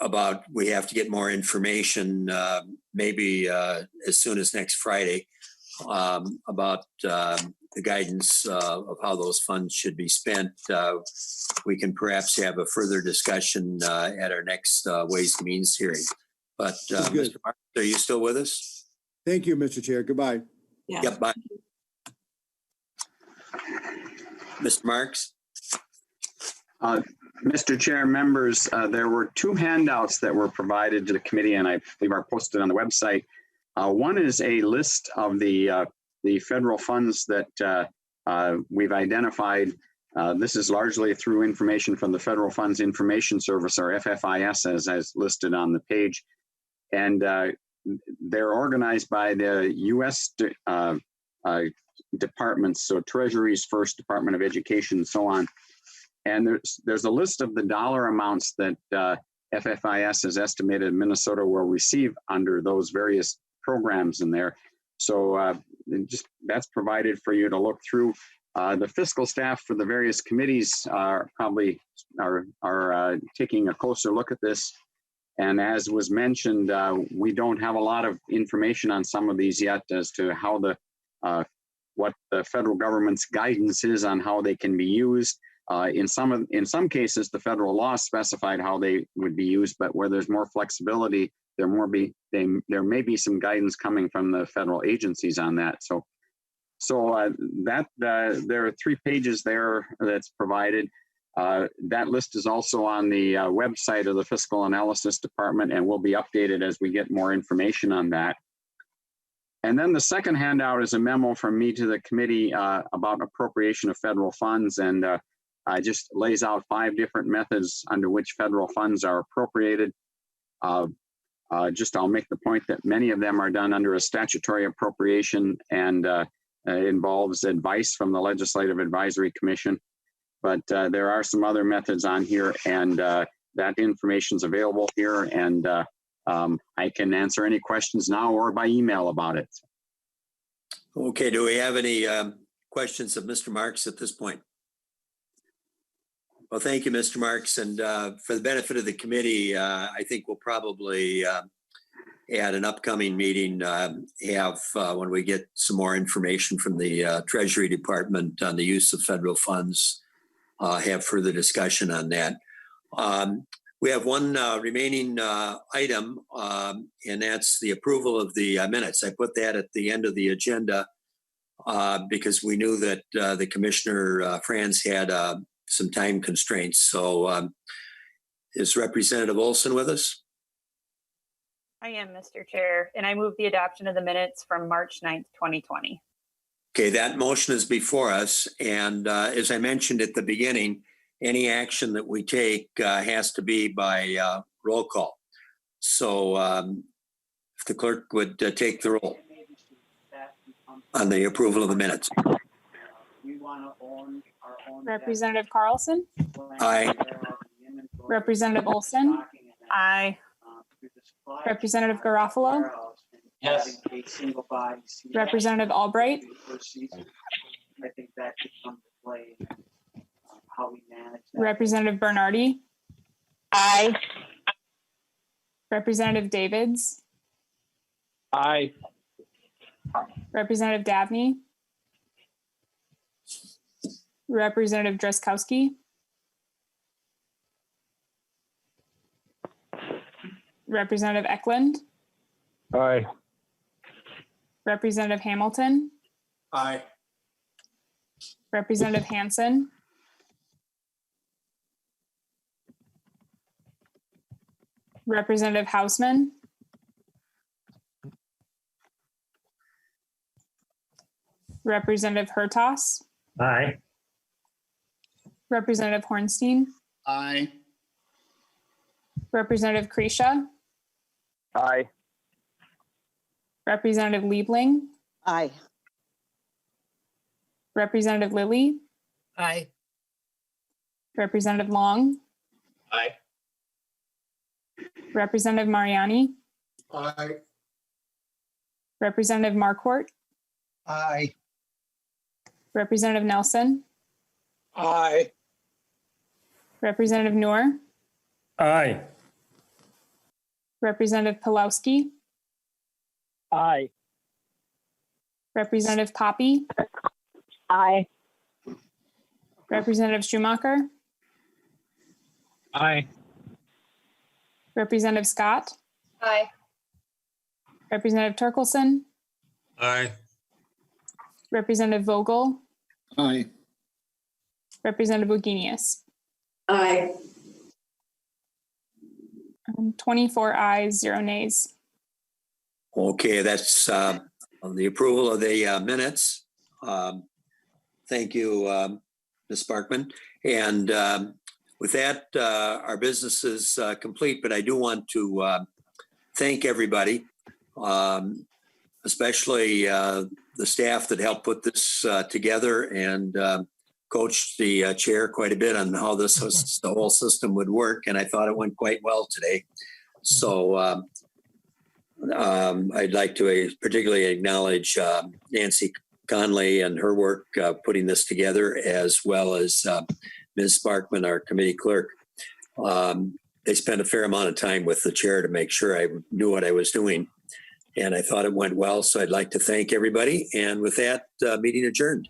about we have to get more information, maybe as soon as next Friday, about the guidance of how those funds should be spent. We can perhaps have a further discussion at our next Ways and Means hearing. But Mr. Marx, are you still with us? Thank you, Mr. Chair. Goodbye. Yeah. Yep, bye. Mr. Marx? Mr. Chair, members, there were two handouts that were provided to the committee, and I believe are posted on the website. One is a list of the federal funds that we've identified. This is largely through information from the Federal Funds Information Service, or FFIS, as listed on the page. And they're organized by the U.S. departments, so Treasury's first, Department of Education, and so on. And there's a list of the dollar amounts that FFIS has estimated Minnesota will receive under those various programs in there. So that's provided for you to look through. The fiscal staff for the various committees are probably taking a closer look at this. And as was mentioned, we don't have a lot of information on some of these yet as to how what the federal government's guidance is on how they can be used. In some cases, the federal law specified how they would be used, but where there's more flexibility, there may be some guidance coming from the federal agencies on that. So there are 3 pages there that's provided. That list is also on the website of the Fiscal Analysis Department and will be updated as we get more information on that. And then the second handout is a memo from me to the committee about appropriation of federal funds, and just lays out 5 different methods under which federal funds are appropriated. I'll make the point that many of them are done under a statutory appropriation and involves advice from the Legislative Advisory Commission. But there are some other methods on here, and that information is available here, and I can answer any questions now or by email about it. Okay, do we have any questions of Mr. Marx at this point? Well, thank you, Mr. Marx. And for the benefit of the committee, I think we'll probably at an upcoming meeting have, when we get some more information from the Treasury Department on the use of federal funds, have further discussion on that. We have one remaining item, and that's the approval of the minutes. I put that at the end of the agenda because we knew that the Commissioner Frans had some time constraints. So is Representative Olson with us? I am, Mr. Chair, and I move the adoption of the minutes from March 9th, 2020. Okay, that motion is before us. And as I mentioned at the beginning, any action that we take has to be by roll call. So if the clerk would take the roll on the approval of the minutes. Representative Carlson? Aye. Representative Olson? Aye. Representative Garofalo? Yes. Representative Albright? I think that could come to play in how we manage that. Representative Bernardi? Aye. Representative Davids? Aye. Representative Dabney? Representative Drazkowski? Representative Eklund? Aye. Representative Hamilton? Aye. Representative Hansen? Representative Hausman? Representative Hertas? Aye. Representative Hornstein, Aye. Representative Kresha, Aye. Representative Liebling, Aye. Representative Lilly, Aye. Representative Long, Aye. Representative Mariani, Aye. Representative Marquardt, Aye. Representative Nelson, Aye. Representative Noor, Aye. Representative Pulowski, Aye. Representative Poppy, Aye. Representative Schumacher, Aye. Representative Scott, Aye. Representative Turkelson, Aye. Representative Vogel, Aye. Representative Wagenius. Aye. 24 ayes, 0 nays. Okay, that's the approval of the minutes. Thank you, Ms. Sparkman. And with that, our business is complete, but I do want to thank everybody, especially the staff that helped put this together and coached the chair quite a bit on how the whole system would work. And I thought it went quite well today. So I'd like to particularly acknowledge Nancy Conley and her work putting this together, as well as Ms. Sparkman, our committee clerk. They spent a fair amount of time with the chair to make sure I knew what I was doing. And I thought it went well. So I'd like to thank everybody. And with that, meeting adjourned.